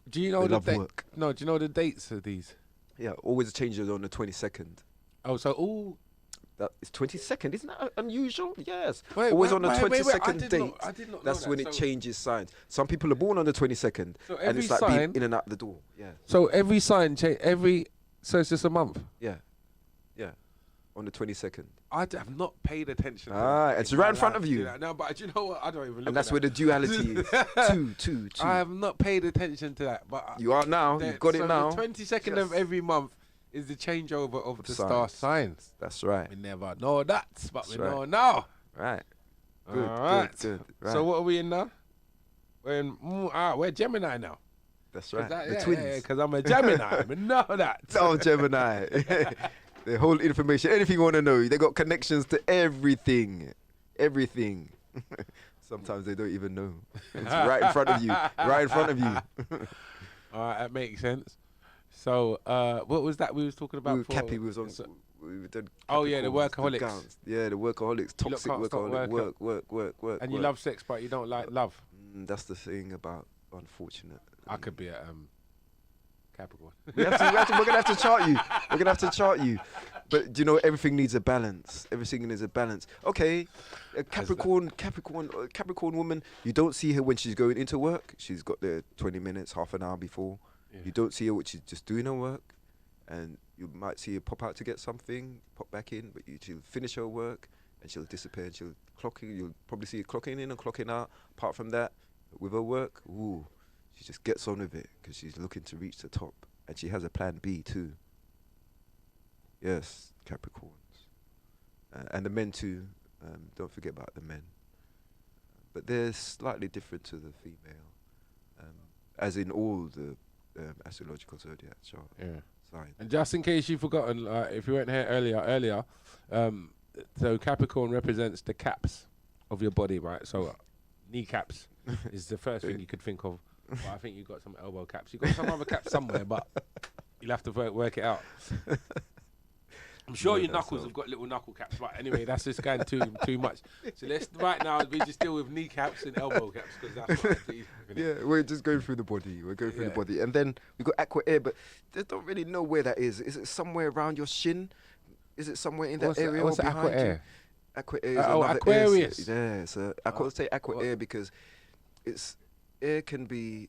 do you know They love the work. No, do you know the dates of these? Yeah, always changes on the 22nd. Oh, so all. That is 22nd. Isn't that unusual? Yes. Wait, always wait, on the wait, wait, wait, 22nd date. I did not know That's that. when it So- changes signs. Some people are born on the 22nd, So and every it's like sign- being in and out the door. Yeah, So every sign change. So it's just a month. yeah, on the 22nd. I have not paid attention. To Ah, that it's in right my in front life, of you. do that. No, but you know what? I don't even look And that's at where the that. duality is. Two. I have not paid attention to that. But You are now. the- You've got so it now. The 22nd of Yes. every month is the changeover of the star signs. signs. That's right. We never know that, but we That's right. know now. Right. Good. All right. Good. Right. So what are we in now? We're Gemini now. That's right. That, the yeah, twins. because I'm a Gemini. We know that. Oh, Gemini. The whole information, anything you want to know. They got connections to everything. Everything. Sometimes they don't even know. It's right in front of you. Right in front of you. All right, that makes sense. So, what was that we was talking about? We were before? Cappy was on. So- We did Oh, yeah, the Capricorns, workaholics. gowns. Yeah, the workaholics. You lot Toxic can't stop workaholic. Work. and you love sex, but you don't like love. That's the thing about unfortunate. I could be a Capricorn. We're gonna have to chart you. We're gonna have to chart you. But do you know everything needs a balance? Everything needs a balance. Okay, a Capricorn woman. You don't see her when she's going into work. She's got there 20 minutes, half an hour before. Yeah. You don't see her when she's just doing her work, and you might see her pop out to get something, pop back in, but she'll finish her work and she'll disappear. And she'll clock in. You'll probably see her clocking in and clocking out. Apart from that, with her work, ooh, she just gets on with it because she's looking to reach the top, and she has a plan B too. Yes, Capricorns, and the men too. Don't forget about the men, but they're slightly different to the female, as in all the astrological zodiac chart Yeah. signs. And just in case you've forgotten, if you weren't here earlier, so Capricorn represents the caps of your body, right? So kneecaps is the first thing you could think of. But I think you've got some elbow caps. You've got some other caps somewhere, but you'll have to work it out. I'm sure Yeah, your that's knuckles all. have got little knuckle caps. But anyway, that's just going too much. So let's right now we just deal with kneecaps and elbow caps because that's what I do, isn't it? Yeah, we're just going through the body. We're going through the Yeah. body, and then we got aqua air, but they don't really know where that is. Is it somewhere around your shin? Is it somewhere in that What's area what's or aqua behind you? air? Aqua air is Oh, another Aquarius. air. Yeah, so I can't say aqua what? air because it's air can be.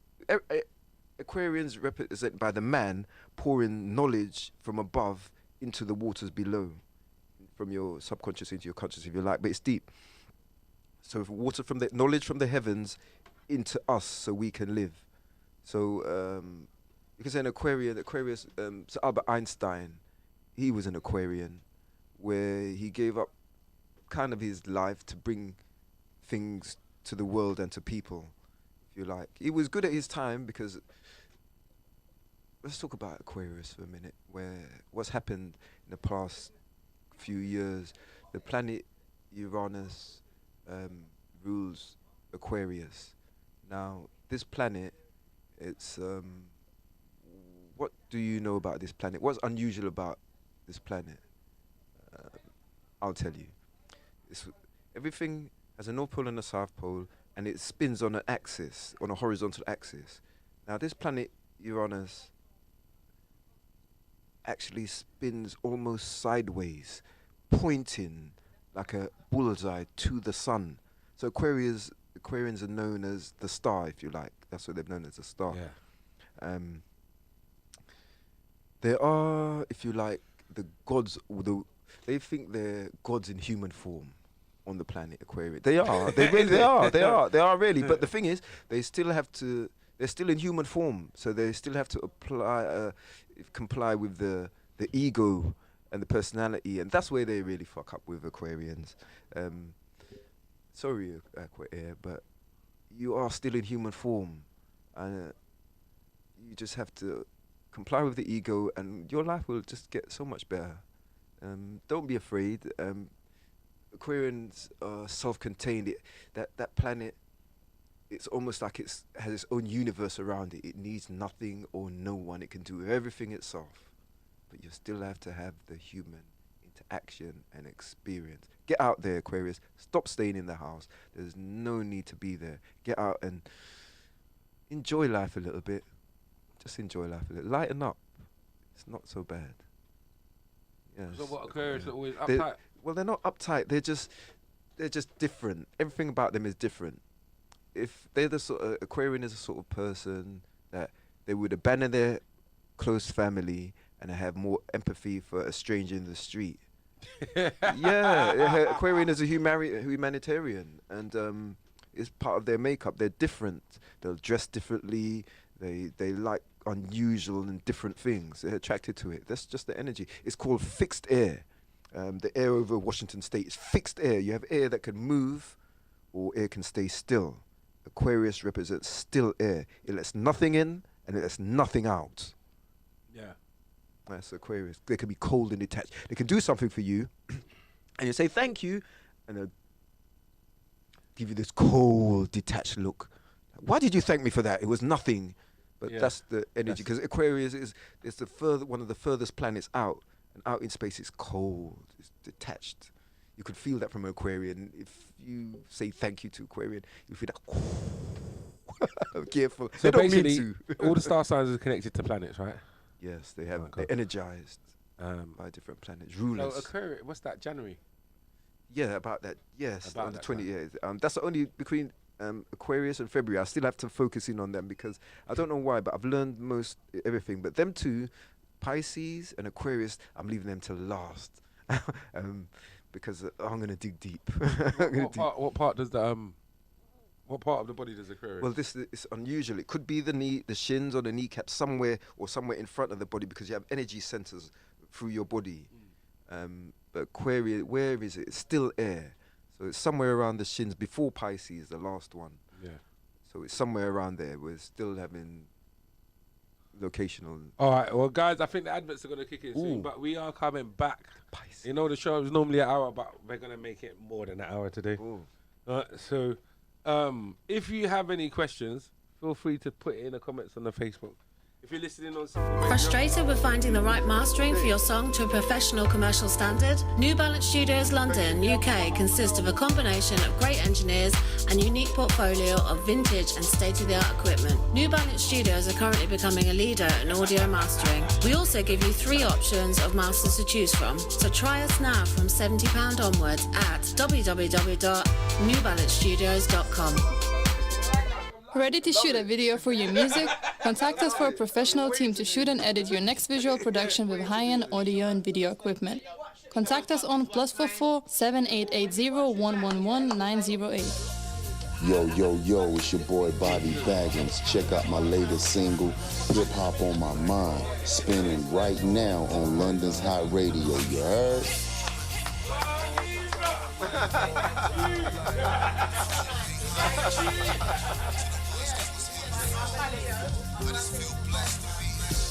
Aquarians represented by the man pouring knowledge from above into the waters below, from your subconscious into your conscious, if you like, but it's deep. So if water from the knowledge from the heavens into us, so we can live. So you can say an Aquarius. So Albert Einstein, he was an Aquarian, where he gave up kind of his life to bring things to the world and to people, if you like. He was good at his time because. Let's talk about Aquarius for a minute, where what's happened in the past few years. The planet Uranus rules Aquarius. Now, this planet, it's what do you know about this planet? What's unusual about this planet? I'll tell you. Everything has a North Pole and a South Pole, and it spins on an axis, on a horizontal axis. Now, this planet Uranus actually spins almost sideways, pointing like a bullseye to the sun. So Aquarians are known as the star, if you like. That's what they've known as the star. Yeah. There are, if you like, the gods. They think they're gods in human form on the planet Aquarius. They are. They really are. They are. They are really. But the thing is, they still have to. They're still in human form, so they still have to comply with the ego and the personality, and that's where they really fuck up with Aquarians. Sorry, Aqua Air, but you are still in human form, and you just have to comply with the ego, and your life will just get so much better. Don't be afraid. Aquarians are self-contained. That planet, it's almost like it has its own universe around it. It needs nothing or no one. It can do everything itself. But you still have to have the human interaction and experience. Get out there, Aquarius. Stop staying in the house. There's no need to be there. Get out and enjoy life a little bit. Just enjoy life a little. Lighten up. It's not so bad. Yes. So what, Aquarius are always They're- uptight? Well, they're not uptight. They're just different. Everything about them is different. If they're the sort of Aquarian is a sort of person that they would abandon their close family and have more empathy for a stranger in the street. Yeah, Aquarian is a humanitarian, and it's part of their makeup. They're different. They'll dress differently. They like unusual and different things. They're attracted to it. That's just the energy. It's called fixed air. The air over Washington State is fixed air. You have air that can move, or air can stay still. Aquarius represents still air. It lets nothing in and it lets nothing out. Yeah. That's Aquarius. They can be cold and detached. They can do something for you, and you say thank you, and they'll give you this cold, detached look. Why did you thank me for that? It was nothing. But that's the energy, because Aquarius is one of the furthest planets out, and out in space it's cold, it's detached. You could feel that from an Aquarian. If you say thank you to Aquarian, you feel that. Careful. So they don't mean basically, to. all the star signs are connected to planets, right? Yes, they have. Oh, They're God. energized by different planets, rulers. So Aquarius, what's that? January. Yeah, about that. Yes, About on the that 28th. That's the only between Aquarius and February. I still have to focus in on them because I don't know why, but I've learned everything. But them two, Pisces and Aquarius, I'm leaving them till last because I'm gonna dig deep. What part does the what part of the body does Aquarius? Well, this is unusual. It could be the knee, the shins, or the kneecap, somewhere in front of the body, because you have energy centers through your body. But Aquarius, where is it? It's still air. So it's somewhere around the shins before Pisces, the last one. Yeah. So it's somewhere around there. We're still having locational. All right, well, guys, I think the adverts are going to kick in Ooh. soon, but we are coming back. Pisces. You know, the show is normally an hour, but we're going to make it more than an hour today. Ooh. So if you have any questions, feel free to put it in the comments on the Facebook. If you're listening on Simple Radio, Frustrated with finding the right mastering for your song to a professional commercial standard? New Balance Studios London, UK consists of a combination of great engineers and unique portfolio of vintage and state-of-the-art equipment. New Balance Studios are currently becoming a leader in audio mastering. We also give you 3 options of masters to choose from. So try us now from £70 onwards at www.newbalancestudios.com. Ready to shoot a video for your music? Contact us for a professional team to shoot and edit your next visual production with high-end audio and video equipment. Contact us on +44 7880 111 908. Yo, yo, yo, it's your boy Bobby Baggins. Check out my latest single, Hip Hop on My Mind, spinning right now on London's Hot Radio. You heard?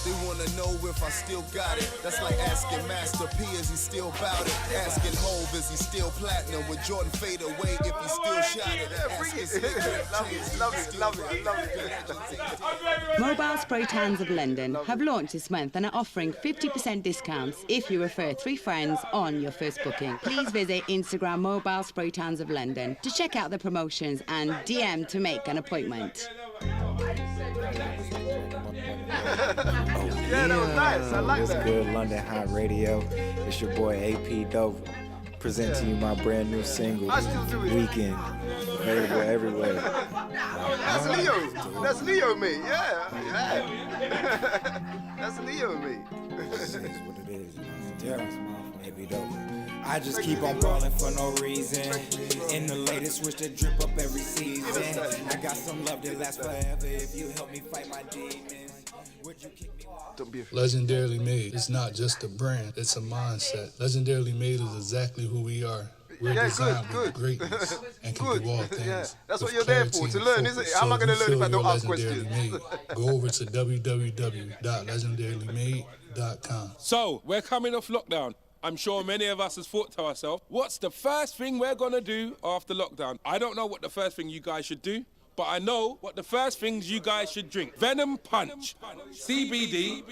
They wanna know if I still got it. That's like asking Master P, is he still bout it? Asking Hov, is he still platinum? With Jordan fade away, if he still shot it? Asking Mobile Spray Tans of London have launched this month and are offering 50% discounts if you refer 3 friends on your first booking. Please visit Instagram Mobile Spray Tans of London to check out the promotions and DM to make an appointment. Yeah, that was nice. I like What's that. good, London Hot Radio? It's your boy AP Dope presenting you my brand new single, I still do it. Weekend. Available everywhere. That's Leo. That's Leo me. Yeah. That's Leo me. It is what it is. Yeah, AP Dope. I just keep on balling for no reason. In the latest switch that drip up every season. I got some love that lasts forever if you help me fight my demons. Would you kick me off? Don't be afraid. Legendarily Made. It's not just a brand, it's a mindset. Legendarily Made is exactly who we are. We're Yeah, designed good, with greatness and can Good. do all things. Yeah, that's what with you're there clarity for, to and learn, focus. isn't it? How am I So gonna if you learn if I feel don't you're ask questions? legendarily made, go over to www.legendarily.com. So, we're coming off lockdown. I'm sure many of us has thought to ourselves, what's the first thing we're gonna do after lockdown? I don't know what the first thing you guys should do, but I know what the first things you guys should drink. Venom Punch, CBD,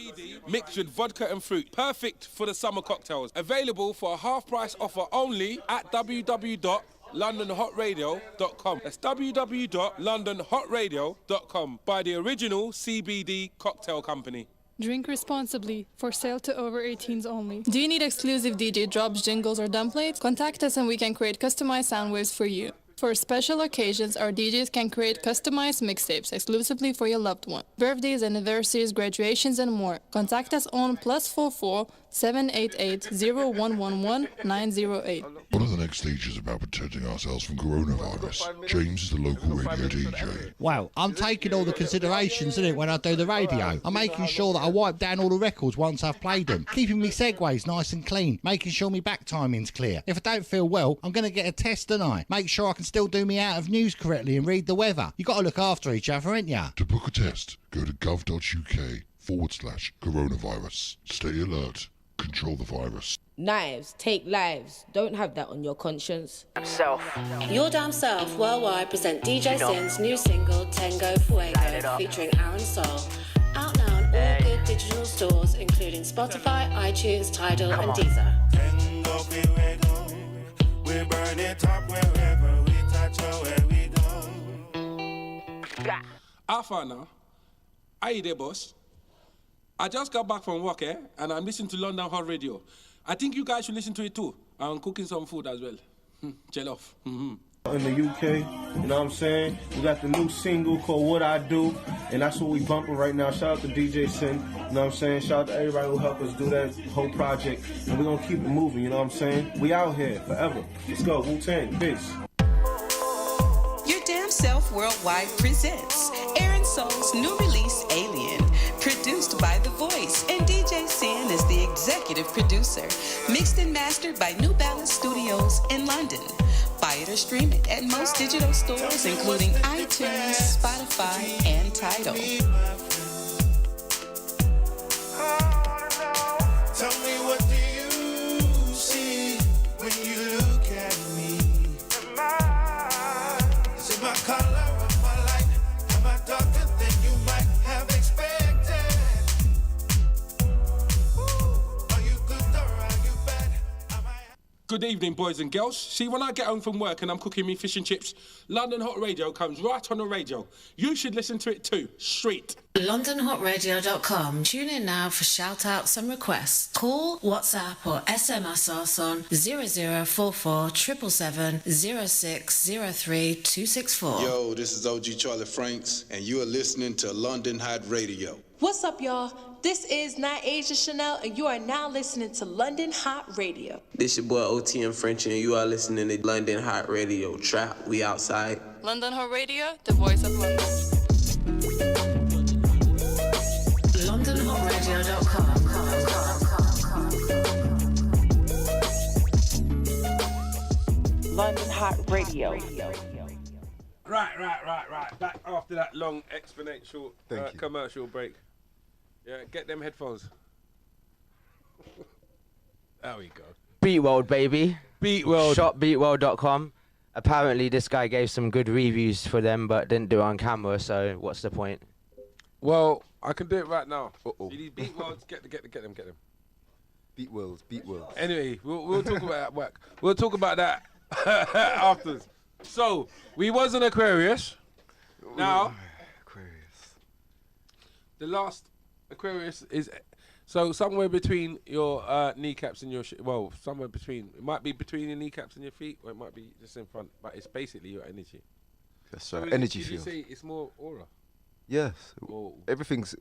mixed with vodka and fruit. Perfect for the summer cocktails. Available for a half price offer only at www.londonhotradio.com. That's www.londonhotradio.com by the original CBD cocktail company. Drink responsibly. For sale to over 18s only. Do you need exclusive DJ drops, jingles, or drum plates? Contact us and we can create customized sound waves for you. For special occasions, our DJs can create customized mixtapes exclusively for your loved one. Birthdays, anniversaries, graduations, and more. Contact us on +44 788 0111 908. One of the next stages about protecting ourselves from coronavirus. James is the local radio DJ. Well, I'm taking all the considerations in it when I do the radio. I'm making sure that I wipe down all the records once I've played them, keeping me segues nice and clean, making sure my back timing's clear. If I don't feel well, I'm going to get a test, don't I? Make sure I can still do me out of news correctly and read the weather. You got to look after each other, ain't ya? To book a test, go to gov.uk/coronavirus. Stay alert. Control the virus. Knives take lives. Don't have that on your conscience. Your Damn Self Worldwide present DJ Sin's new single Tango Fuego featuring Aaron Sol. Out now on all good digital stores including Spotify, iTunes, Tidal and Deezer. Tango Fuego. We burn it up wherever we touch or where we go. Alpha now. Are you there, boss? I just got back from work, and I'm listening to London Hot Radio. I think you guys should listen to it too. I'm cooking some food as well. Chill off. In the UK, you know what I'm saying? We got the new single called What I Do, and that's what we bumping right now. Shout out to DJ Sin, you know what I'm saying? Shout out to everybody who helped us do that whole project, and we're gonna keep it moving, you know what I'm saying? We out here forever. Let's go, Wu-Tang, peace. Your Damn Self Worldwide presents Aaron Soul's new release, Alien, produced by The Voice, and DJ Sin is the executive producer, mixed and mastered by New Balance Studios in London. Buy it or stream it at most digital stores, including iTunes, Spotify, and Tidal. Tell me, what do you see when you look at me? Is it my color or my light? Am I darker than you might have expected? Are you good or are you bad? Good evening, boys and girls. See, when I get home from work and I'm cooking me fish and chips, London Hot Radio comes right on the radio. You should listen to it too. Straight. LondonHotRadio.com. Tune in now for shout-outs and requests. Call, WhatsApp or SMS us on 0044 777 0603 264. Yo, this is OG Charlie Franks, and you are listening to London Hot Radio. What's up, y'all? This is Not Asia Chanel, and you are now listening to London Hot Radio. This your boy OTM French, and you are listening to London Hot Radio. Trap, we outside. London Hot Radio, the voice of London. LondonHotRadio.com. London Hot Radio. Right. Back after that long exponential commercial break. Yeah, get them headphones. There we go. Beat World, baby. Beat World. Shopbeatworld.com. Apparently, this guy gave some good reviews for them, but didn't do it on camera, so what's the point? Well, I can do it right now. See these Beat Worlds? Get them. Beat Worlds. Anyway, we'll talk about that work. We'll talk about that afterwards. So, we was in Aquarius. Now, the last Aquarius is so somewhere between your kneecaps and your somewhere between. It might be between your kneecaps and your feet, or it might be just in front. But it's basically your energy. That's right. Energy field. field. You say it's more aura. Yes. Everything's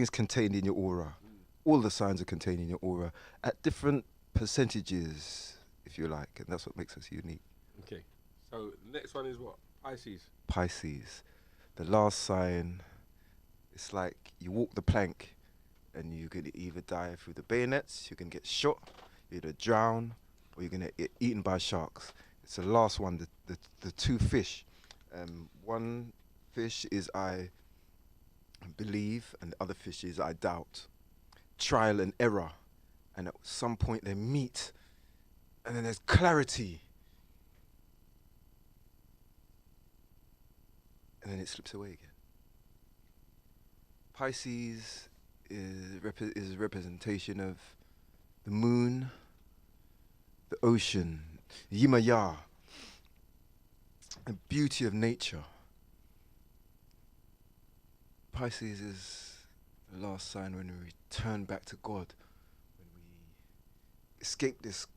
contained in your aura. All the signs are contained in your aura at different percentages, if you like, and that's what makes us unique. Okay. So the next one is what? Pisces. The last sign. It's like you walk the plank and you could either die through the bayonets, you can get shot, you either drown, or you're gonna get eaten by sharks. It's the last one, the two fish. One fish is I believe, and the other fish is I doubt. Trial and error, and at some point they meet, and then there's clarity, and then it slips away again. Pisces is a representation of the moon, the ocean, Yimaya, the beauty of nature. Pisces is the last sign when we return back to God, when we escape this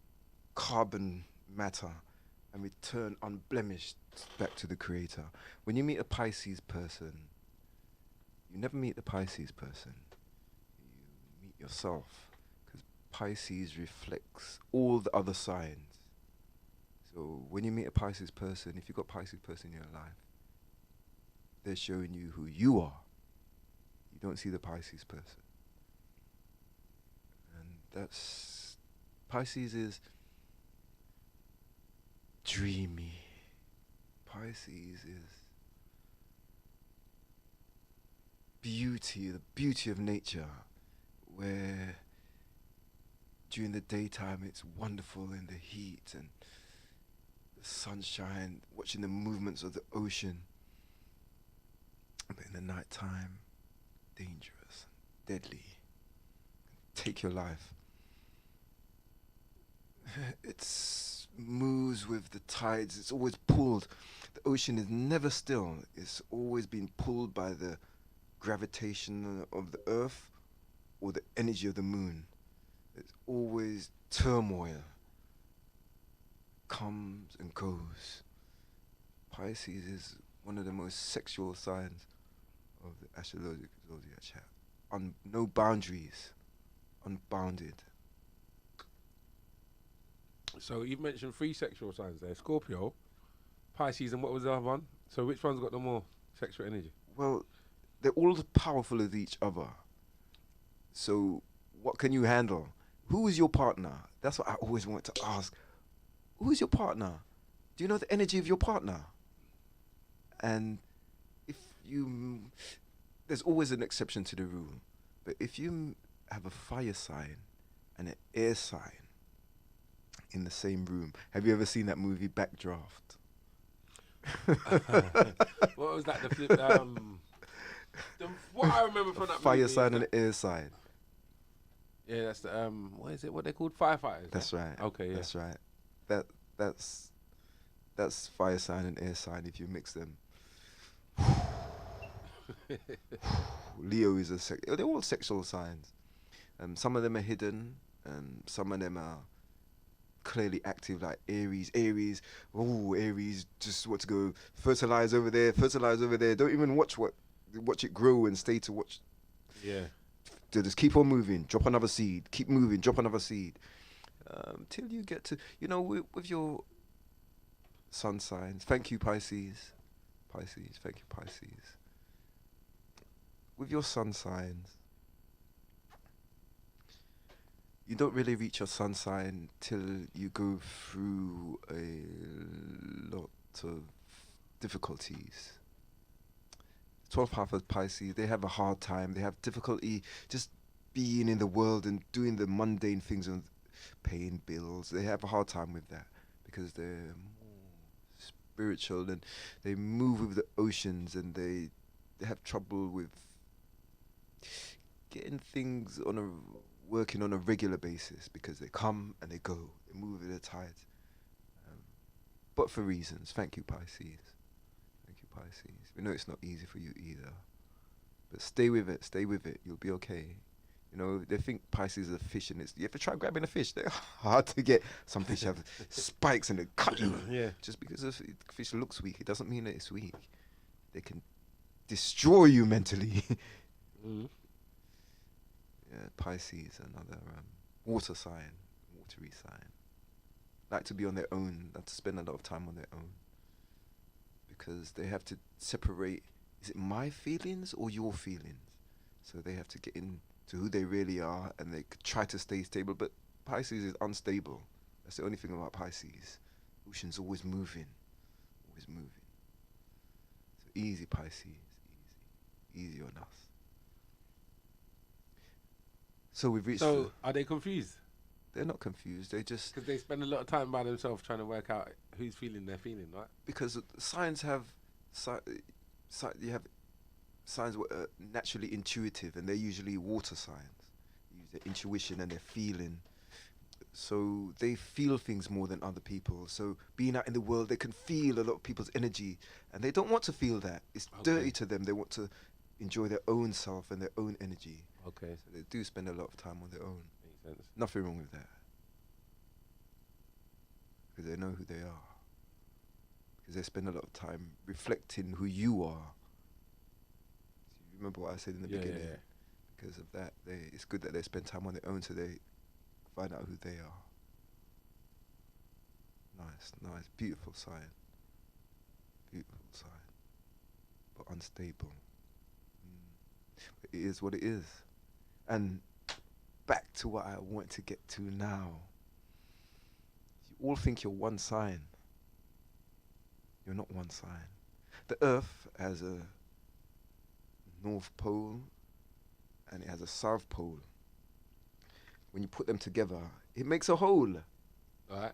carbon matter and return unblemished back to the Creator. When you meet a Pisces person, you never meet the Pisces person. You meet yourself, because Pisces reflects all the other signs. So when you meet a Pisces person, if you've got a Pisces person in your life, they're showing you who you are. You don't see the Pisces person. And that's, Pisces is dreamy. Pisces is beauty, the beauty of nature, where during the daytime it's wonderful in the heat and the sunshine, watching the movements of the ocean. But in the night time, dangerous, deadly, take your life. It moves with the tides, it's always pulled. The ocean is never still, it's always been pulled by the gravitation of the earth or the energy of the moon. It's always turmoil, comes and goes. Pisces is one of the most sexual signs of the astrological zodiac chart. No boundaries, unbounded. So you've mentioned 3 sexual signs there: Scorpio, Pisces, and what was the other one? So which one's got the more sexual energy? Well, they're all powerful as each other. So what can you handle? Who is your partner? That's what I always want to ask. Who is your partner? Do you know the energy of your partner? And if you, there's always an exception to the rule. But if you have a fire sign and an air sign in the same room, have you ever seen that movie Backdraft? What was that? The flip. What I remember from that fire movie sign and air sign. Yeah, that's the what is it? What they called? Firefighters. That's right. Okay, yeah. That's right. That's fire sign and air sign. If you mix them, Leo is they're all sexual signs. Some of them are hidden, and some of them are clearly active, like Aries. Aries just want to go fertilize over there. Don't even watch it grow and stay to watch. Yeah. To just keep on moving, drop another seed, keep moving, drop another seed, till you get to, with your sun signs. Thank you, Pisces. Thank you, Pisces. With your sun signs, you don't really reach your sun sign till you go through a lot of difficulties. 12th house of Pisces, they have a hard time. They have difficulty just being in the world and doing the mundane things and paying bills. They have a hard time with that because they're more spiritual and they move with the oceans, and they have trouble with getting things working on a regular basis because they come and they go. They move with the tides. But for reasons. Thank you, Pisces. Pisces. We know it's not easy for you either, but stay with it, you'll be okay. They think Pisces is a fish, and you have to try grabbing a fish. They're hard to get. Some fish have spikes and they cut you. Yeah. Just because the fish looks weak, it doesn't mean that it's weak. They can destroy you mentally. Mm. Yeah, Pisces, another water sign, watery sign. Like to be on their own, like to spend a lot of time on their own. Because they have to separate, is it my feelings or your feelings? So they have to get into who they really are, and they try to stay stable, but Pisces is unstable. That's the only thing about Pisces. Ocean's always moving, always moving. So easy, Pisces, easy on us. So we've reached. So are they confused? They're not confused. They just Because they spend a lot of time by themselves trying to work out who's feeling their feeling, right? because signs have, you have signs that are naturally intuitive, and they're usually water signs. They use their intuition and their feeling. So they feel things more than other people. So being out in the world, they can feel a lot of people's energy, and they don't want to feel that. It's dirty to them. They want to enjoy their own self and their own energy. Okay. So they do spend a lot of time on their own. Makes sense. Nothing wrong with that. Because they know who they are. Because they spend a lot of time reflecting who you are. So you remember what I said in the beginning? Yeah. Because of that, it's good that they spend time on their own so they find out who they are. Nice, beautiful sign. Beautiful sign. But unstable. It is what it is. And back to what I want to get to now. You all think you're one sign. You're not one sign. The Earth has a North Pole and it has a South Pole. When you put them together, it makes a whole. Right.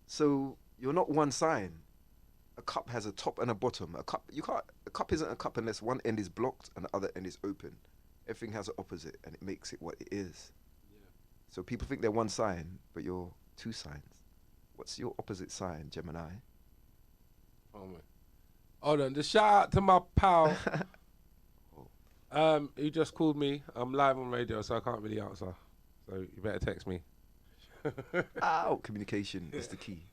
So you're not one sign. A cup has a top and a bottom. A cup isn't a cup unless one end is blocked and the other end is open. Everything has an opposite and it makes it what it is. Yeah. So people think they're one sign, but you're two signs. What's your opposite sign, Gemini? Oh man. Hold on, just shout out to my pal. He just called me. I'm live on radio, so I can't really answer. So you better text me. Communication is the key.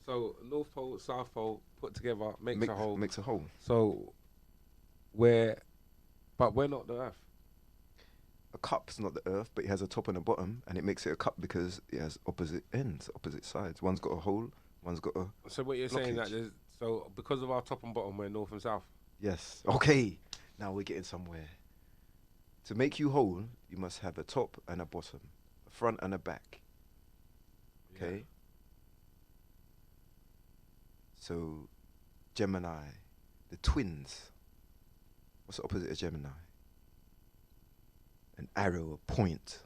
So North Pole, South Pole put together makes a whole. Makes a whole. So but we're not the Earth. A cup's not the Earth, but it has a top and a bottom, and it makes it a cup because it has opposite ends, opposite sides. One's got a hole, one's got a. So what you're saying that there's because of our top and bottom, we're north and south. Yes. Okay. Now we're getting somewhere. To make you whole, you must have a top and a bottom, a front and a back. Okay. Yeah. So, Gemini, the twins. What's the opposite of Gemini? An arrow, a point.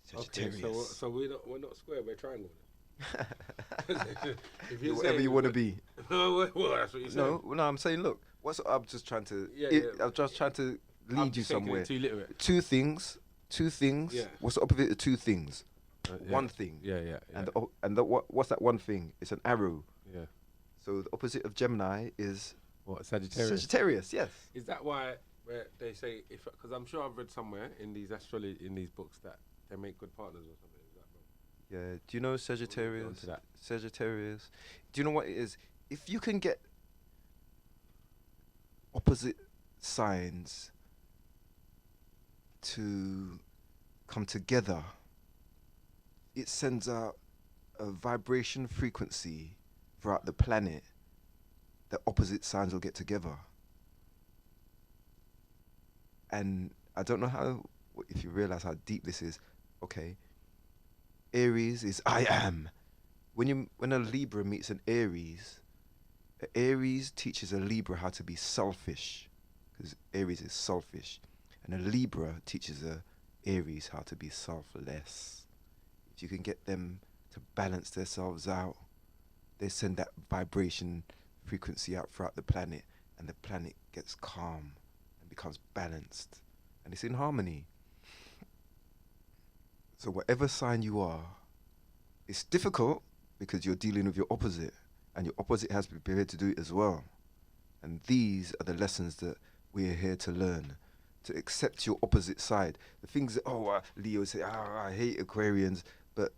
Sagittarius. Okay, so we're not square, we're triangle. Whatever you want to be. Well, that's what you said. No, I'm saying, look. I'm just trying to. I'm just trying to lead you somewhere. Too literate. Two things. Yeah. What's the opposite of two things? One thing. Yeah. And what's that one thing? It's an arrow. Yeah. So the opposite of Gemini is what? Sagittarius. Sagittarius. Yes. Is that why they say because I'm sure I've read somewhere in these books that they make good partners or something. Is that wrong? Yeah. Do you know Sagittarius? Sagittarius. Do you know what it is? If you can get opposite signs to come together, it sends out a vibration frequency throughout the planet that opposite signs will get together. And I don't know if you realize how deep this is. Okay, Aries is I am. When a Libra meets an Aries teaches a Libra how to be selfish, because Aries is selfish, and a Libra teaches a Aries how to be selfless. If you can get them to balance themselves out, they send that vibration frequency out throughout the planet, and the planet gets calm and becomes balanced, and it's in harmony. So whatever sign you are, it's difficult because you're dealing with your opposite, and your opposite has to be prepared to do it as well. And these are the lessons that we're here to learn, to accept your opposite side. The things that, Leo say, I hate Aquarians, but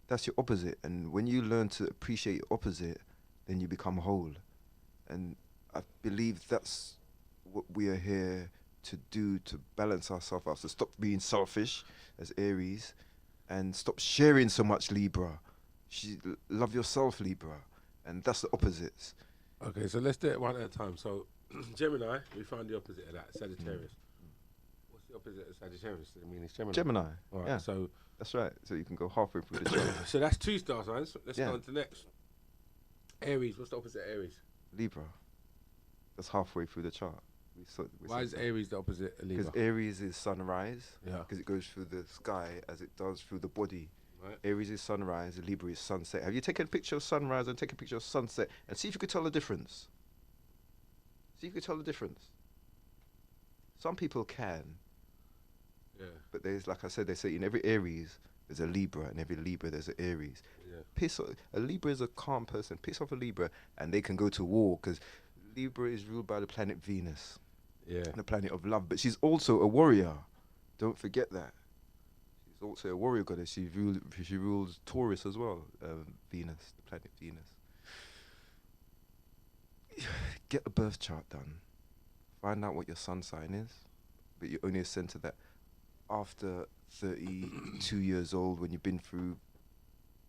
that's your opposite. And when you learn to appreciate your opposite, then you become whole. And I believe that's what we are here to do, to balance ourselves out, to stop being selfish as Aries, and stop sharing so much, Libra. Love yourself, Libra. And that's the opposites. Okay, so let's do it one at a time. So, Gemini, we found the opposite of that, Sagittarius. What's the the opposite of Sagittarius? I mean, it's Gemini. Gemini. All right, yeah. so That's right. So you can go halfway through the chart. so that's 2 star signs. Let's Yeah. go on to the next. Aries. What's the opposite of Aries? Libra. That's halfway through the chart. Why is Aries the opposite of Libra? Because Aries is sunrise. Yeah. Because it goes through the sky as it does through the body. Right. Aries is sunrise, Libra is sunset. Have you taken a picture of sunrise and take a picture of sunset and see if you could tell the difference? See if you could tell the difference. Some people can. Yeah. But there's, like I said, they say in every Aries there's a Libra, and every Libra there's an Aries. Yeah. A Libra is a calm person. Piss off a Libra, and they can go to war because Libra is ruled by the planet Venus. Yeah. The planet of love, but she's also a warrior. Don't forget that. She's also a warrior goddess. She rules Taurus as well. Venus, the planet Venus. Get a birth chart done. Find out what your sun sign is, but you only ascend to that after 32 years old, when you've been through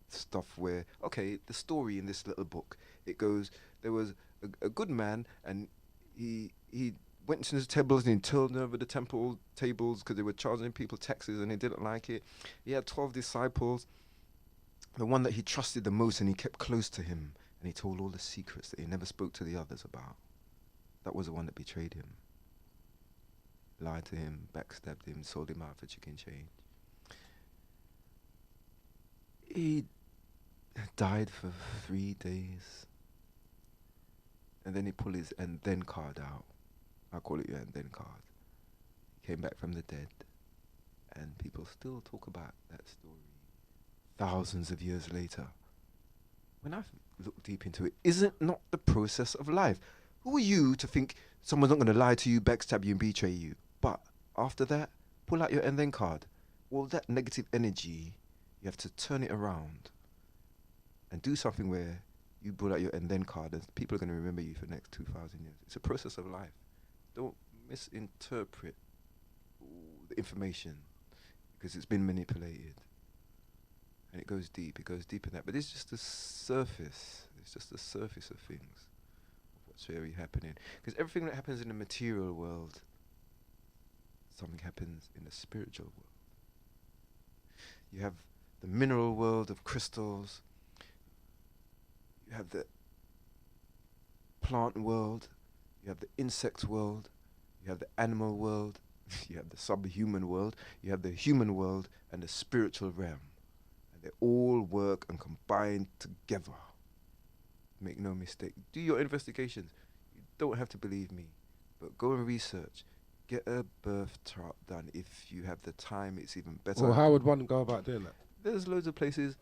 stuff where, okay, the story in this little book, it goes, there was a good man, and he went to his tables and he turned over the temple tables because they were charging people taxes and he didn't like it. He had 12 disciples, the one that he trusted the most, and he kept close to him, and he told all the secrets that he never spoke to the others about. That was the one that betrayed him, lied to him, backstabbed him, sold him out for chicken change. He died for 3 days, and then he pulled his and then card out. I call it your and then card. He came back from the dead, and people still talk about that story thousands of years later. When I've looked deep into it, isn't not the process of life? Who are you to think someone's not going to lie to you, backstab you, and betray you? But after that, pull out your and then card. All that negative energy, you have to turn it around and do something where you pull out your and then card, and people are going to remember you for the next 2,000 years. It's a process of life. Don't misinterpret the information because it's been manipulated. And it goes deep in that. But it's just the surface. It's just the surface of things, of what's really happening. Because everything that happens in the material world, something happens in the spiritual world. You have the mineral world of crystals. You have the plant world. You have the insect world. You have the animal world. You have the subhuman world. You have the human world and the spiritual realm. They all work and combine together. Make no mistake. Do your investigations. You don't have to believe me, but go and research. Get a birth chart done. If you have the time, it's even better. Well, how would one go about doing that? There's loads of places.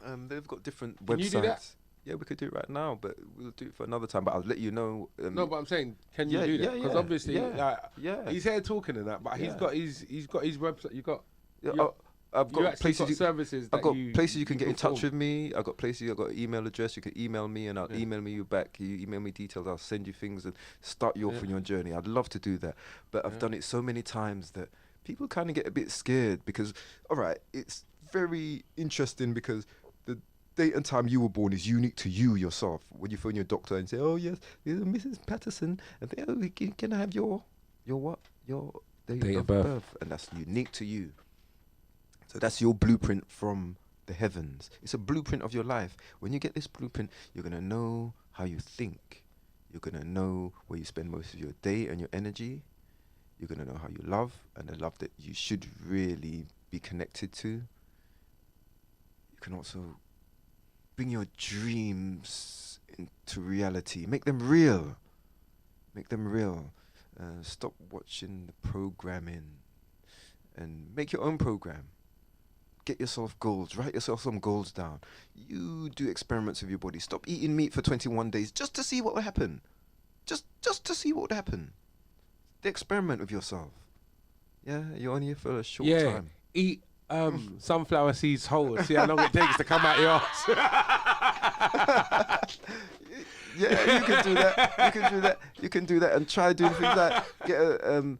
They've got different Can websites. you do that? Yeah, we could do it right now, but we'll do it for another time. But I'll let you know. No, but I'm saying, can you do that? Because obviously, yeah. he's here talking and that, but he's got his website. I've got places services. I've got places you can get in touch with me. I've got places. I've got an email address. You can email me, and I'll email you back. You email me details. I'll send you things and start you off on your journey. I'd love to do that, but I've done it so many times that people kind of get a bit scared because, all right, it's very interesting because the date and time you were born is unique to you yourself. When you phone your doctor and say, "Oh yes, this is Mrs. Patterson," and they, "Oh, can I have your what? Your date of birth?" And that's unique to you. So that's your blueprint from the heavens. It's a blueprint of your life. When you get this blueprint, you're going to know how you think. You're going to know where you spend most of your day and your energy. You're going to know how you love and the love that you should really be connected to. You can also bring your dreams into reality. Make them real. Make them real. Stop watching the programming and make your own program. Get yourself goals. Write yourself some goals down. You do experiments with your body. Stop eating meat for 21 days just to see what will happen. Just to see what would happen. The experiment with yourself. Yeah, you're only here for a short time. Eat sunflower seeds whole. See how long it takes to come out your ass. Yeah, you can do that. You can do that. You can do that and try doing things like get a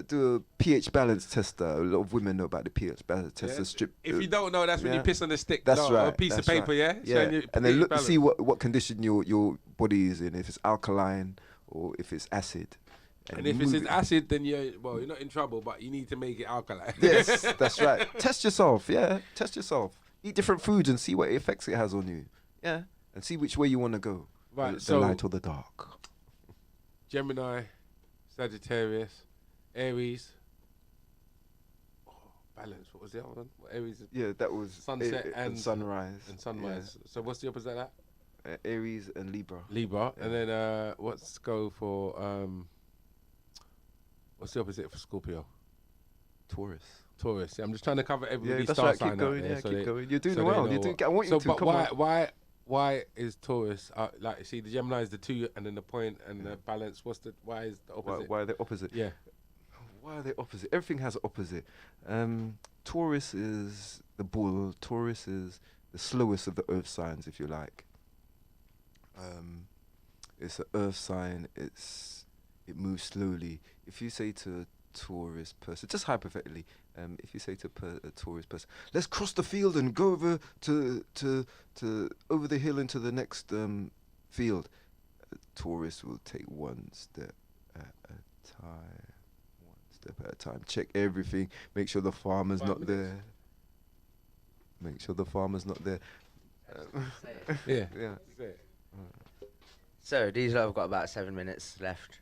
do a pH balance tester. A lot of women know about the pH balance tester. Strip. If you don't know, that's when you piss on the stick. That's right. Or a piece of paper, right. Yeah. And then look to see what condition your body is in. If it's alkaline or if it's acid, And if it's acid, then you're not in trouble, but you need to make it alkaline. Yes, that's right. Test yourself, yeah. Test yourself. Eat different foods and see what effects it has on you. Yeah. And see which way you want to go. Right, the light or the dark. Gemini, Sagittarius, Aries. Oh, balance. What was the other one? Aries. Yeah, that was sunset and sunrise. And sunrise. Yeah. So what's the opposite of that? Aries and Libra. Libra. Yeah. And then let's go for what's the opposite for Scorpio? Taurus. Yeah, I'm just trying to cover everybody's that's star right. sign. Keep going. Out there, Yeah, so keep they, going. You're doing so well. I want you to. But Come on. why is Taurus like? See, the Gemini is the 2 and then the point and the balance. Why is the opposite? Why are they opposite? Yeah. Why are they opposite? Everything has an opposite. Taurus is the bull. Taurus is the slowest of the earth signs, if you like. It's an earth sign. It moves slowly. If you say to a Taurus person, just hypothetically, if you say to a Taurus person, let's cross the field and go over to over the hill into the next field, Taurus will take one step at a time. One step at a time. Check everything. Make sure the farmer's not there. Make sure the farmer's not there. Yeah. So these lot have got about 7 minutes left.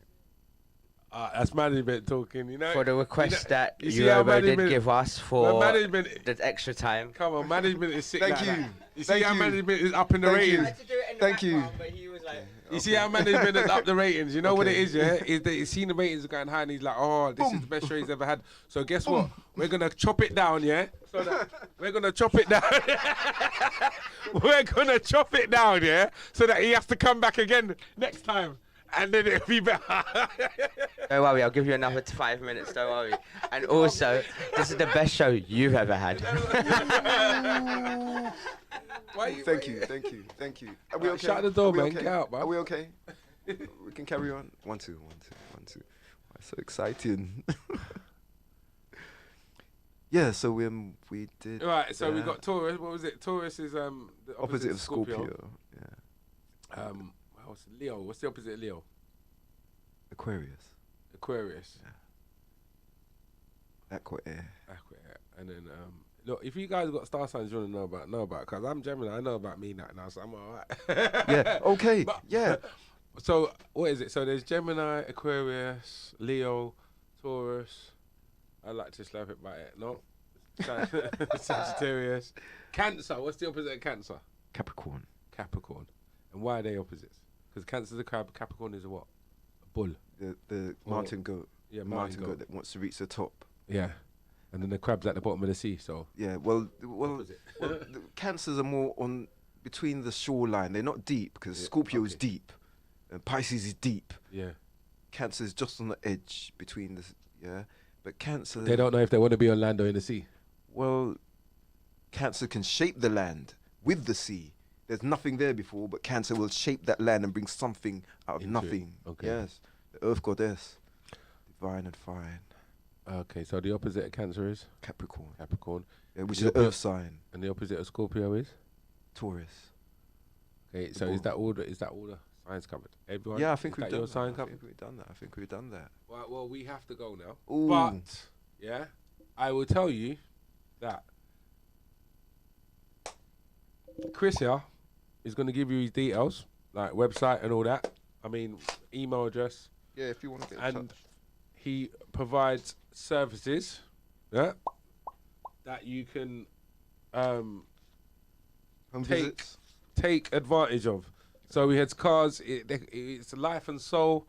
That's management talking, you know. For the request that you Eurobo did give us for management, the extra time. Come on, management is sick. Thank like you. That. You see how management is up in the ratings. Thank you. You see how management has up the ratings. You know what it is, yeah? Is that he's seen the ratings are going high and he's like, oh, this is the best show he's ever had. So guess what? We're gonna chop it down, yeah. So that we're gonna chop it down. We're gonna chop it down, yeah. So that he has to come back again next time. And then it'll be better. Don't worry, I'll give you another 5 minutes, don't worry. And also, this is the best show you've ever had. Thank you. Are we okay? Shut the door, man. Okay? Get out, man. Are we okay? We can carry on. 1, 2, 1, 2, 1, 2. Oh, so exciting. Yeah, so we did. Right, so we got Taurus. What was it? Taurus is the opposite of Scorpio. Yeah. What's Leo? What's the opposite of Leo? Aquarius. Yeah. Aqua air. And then look, if you guys got star signs you want to know about, because I'm Gemini, I know about me now, so I'm alright. Yeah. Okay. Yeah. So what is it? So there's Gemini, Aquarius, Leo, Taurus. I like to slap it by it. No. Sagittarius. Cancer. What's the opposite of Cancer? Capricorn. And why are they opposites? Because Cancer's a crab, Capricorn is a what? A bull. The mountain goat. Yeah, mountain goat that wants to reach the top. Yeah. And then the crab's at the bottom of the sea, so. Yeah, well the Cancers are more on between the shoreline. They're not deep because Scorpio is deep and Pisces is deep. Yeah. Cancer is just on the edge between the but Cancer. They don't know if they want to be on land or in the sea. Well, Cancer can shape the land with the sea. There's nothing there before, but Cancer will shape that land and bring something out of nothing. Okay. Yes, the Earth Goddess, divine and fine. Okay, so the opposite of Cancer is Capricorn. Yeah, which is an Earth sign. And the opposite of Scorpio is Taurus. Okay, so is that all the signs covered? Everyone? Yeah, I think we've done done your sign that. covered? I think we've done that. Well, we have to go now. Ooh. But yeah, I will tell you that Chris here is going to give you his details, like website and all that. I mean, email address. Yeah, if you want to get in touch. And he provides services, yeah, that you can take advantage of. So he has cars. It's life and soul.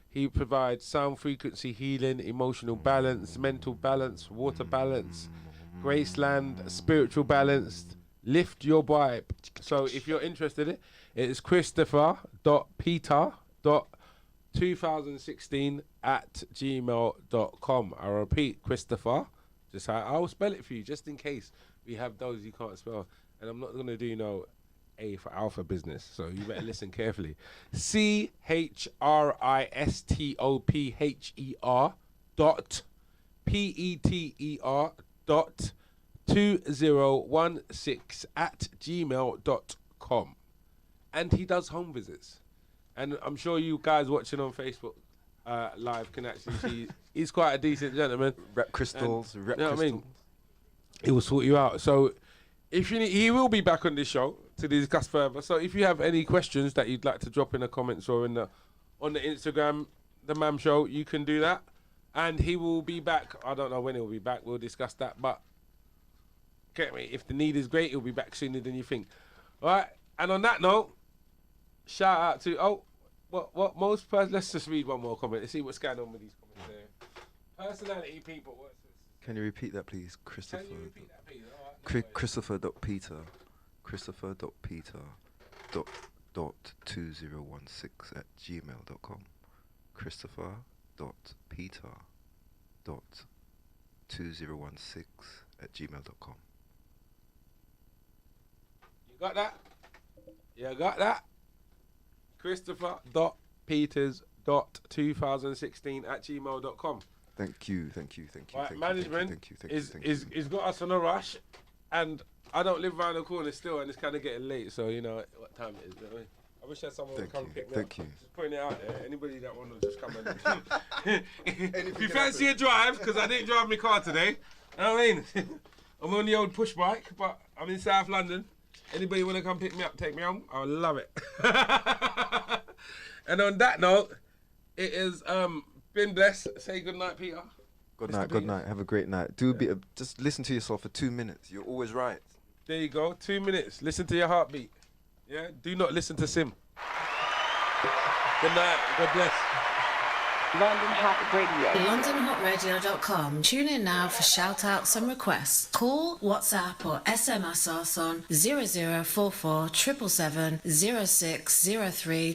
He provides sound frequency healing, emotional balance, mental balance, water balance, Graceland, spiritual balance. Lift your vibe. So if you're interested, it is christopher.peter.2016@gmail.com. I repeat, Christopher. Just I'll spell it for you, just in case we have those you can't spell. And I'm not going to do A for alpha business, so you better listen carefully. CHRISTOPHER.PETER2016@gmail.com. And he does home visits. And I'm sure you guys watching on Facebook live can actually see. He's quite a decent gentleman. Rep crystals, And, rep you know what I crystals. mean? He will sort you out. So if you need, he will be back on this show to discuss further. So if you have any questions that you'd like to drop in the comments or in the on the Instagram, the Mam Show, you can do that. And he will be back. I don't know when he'll be back. We'll discuss that. But get me, if the need is great, he'll be back sooner than you think. All right. And on that note, shout out to let's just read one more comment and see what's going on with these comments there. Personality people. What's this? Can you repeat that, please, Christopher? Can you repeat that, please? All right, no Christopher.Peter. Christopher.Peter.2016@gmail.com. Christopher.Peter.2016@gmail.com. You got that? You got that? Christopher.Peters.2016@gmail.com. Thank you. Right, management is got us on a rush, and I don't live around the corner still, and it's kind of getting late, so you know what time it is. You know what I mean? I wish I had someone to come pick me up. Thank you. Just putting it out there. Anybody that want to just come and if you fancy a drive, because I didn't drive my car today. You know what I mean? I'm on the old push bike, but I'm in South London. Anybody want to come pick me up, take me home? I would love it. And on that note, it has been blessed. Say good night, Peter. Good Mr. night, good Peter. night. Have a great night. Do a bit of, just listen to yourself for 2 minutes. You're always right. There you go. 2 minutes. Listen to your heartbeat. Yeah? Do not listen to Sim. Good night. God bless. London Hot Radio. LondonHotRadio.com. Tune in now for shout outs and requests. Call, WhatsApp or SMS us on 0044 777 0603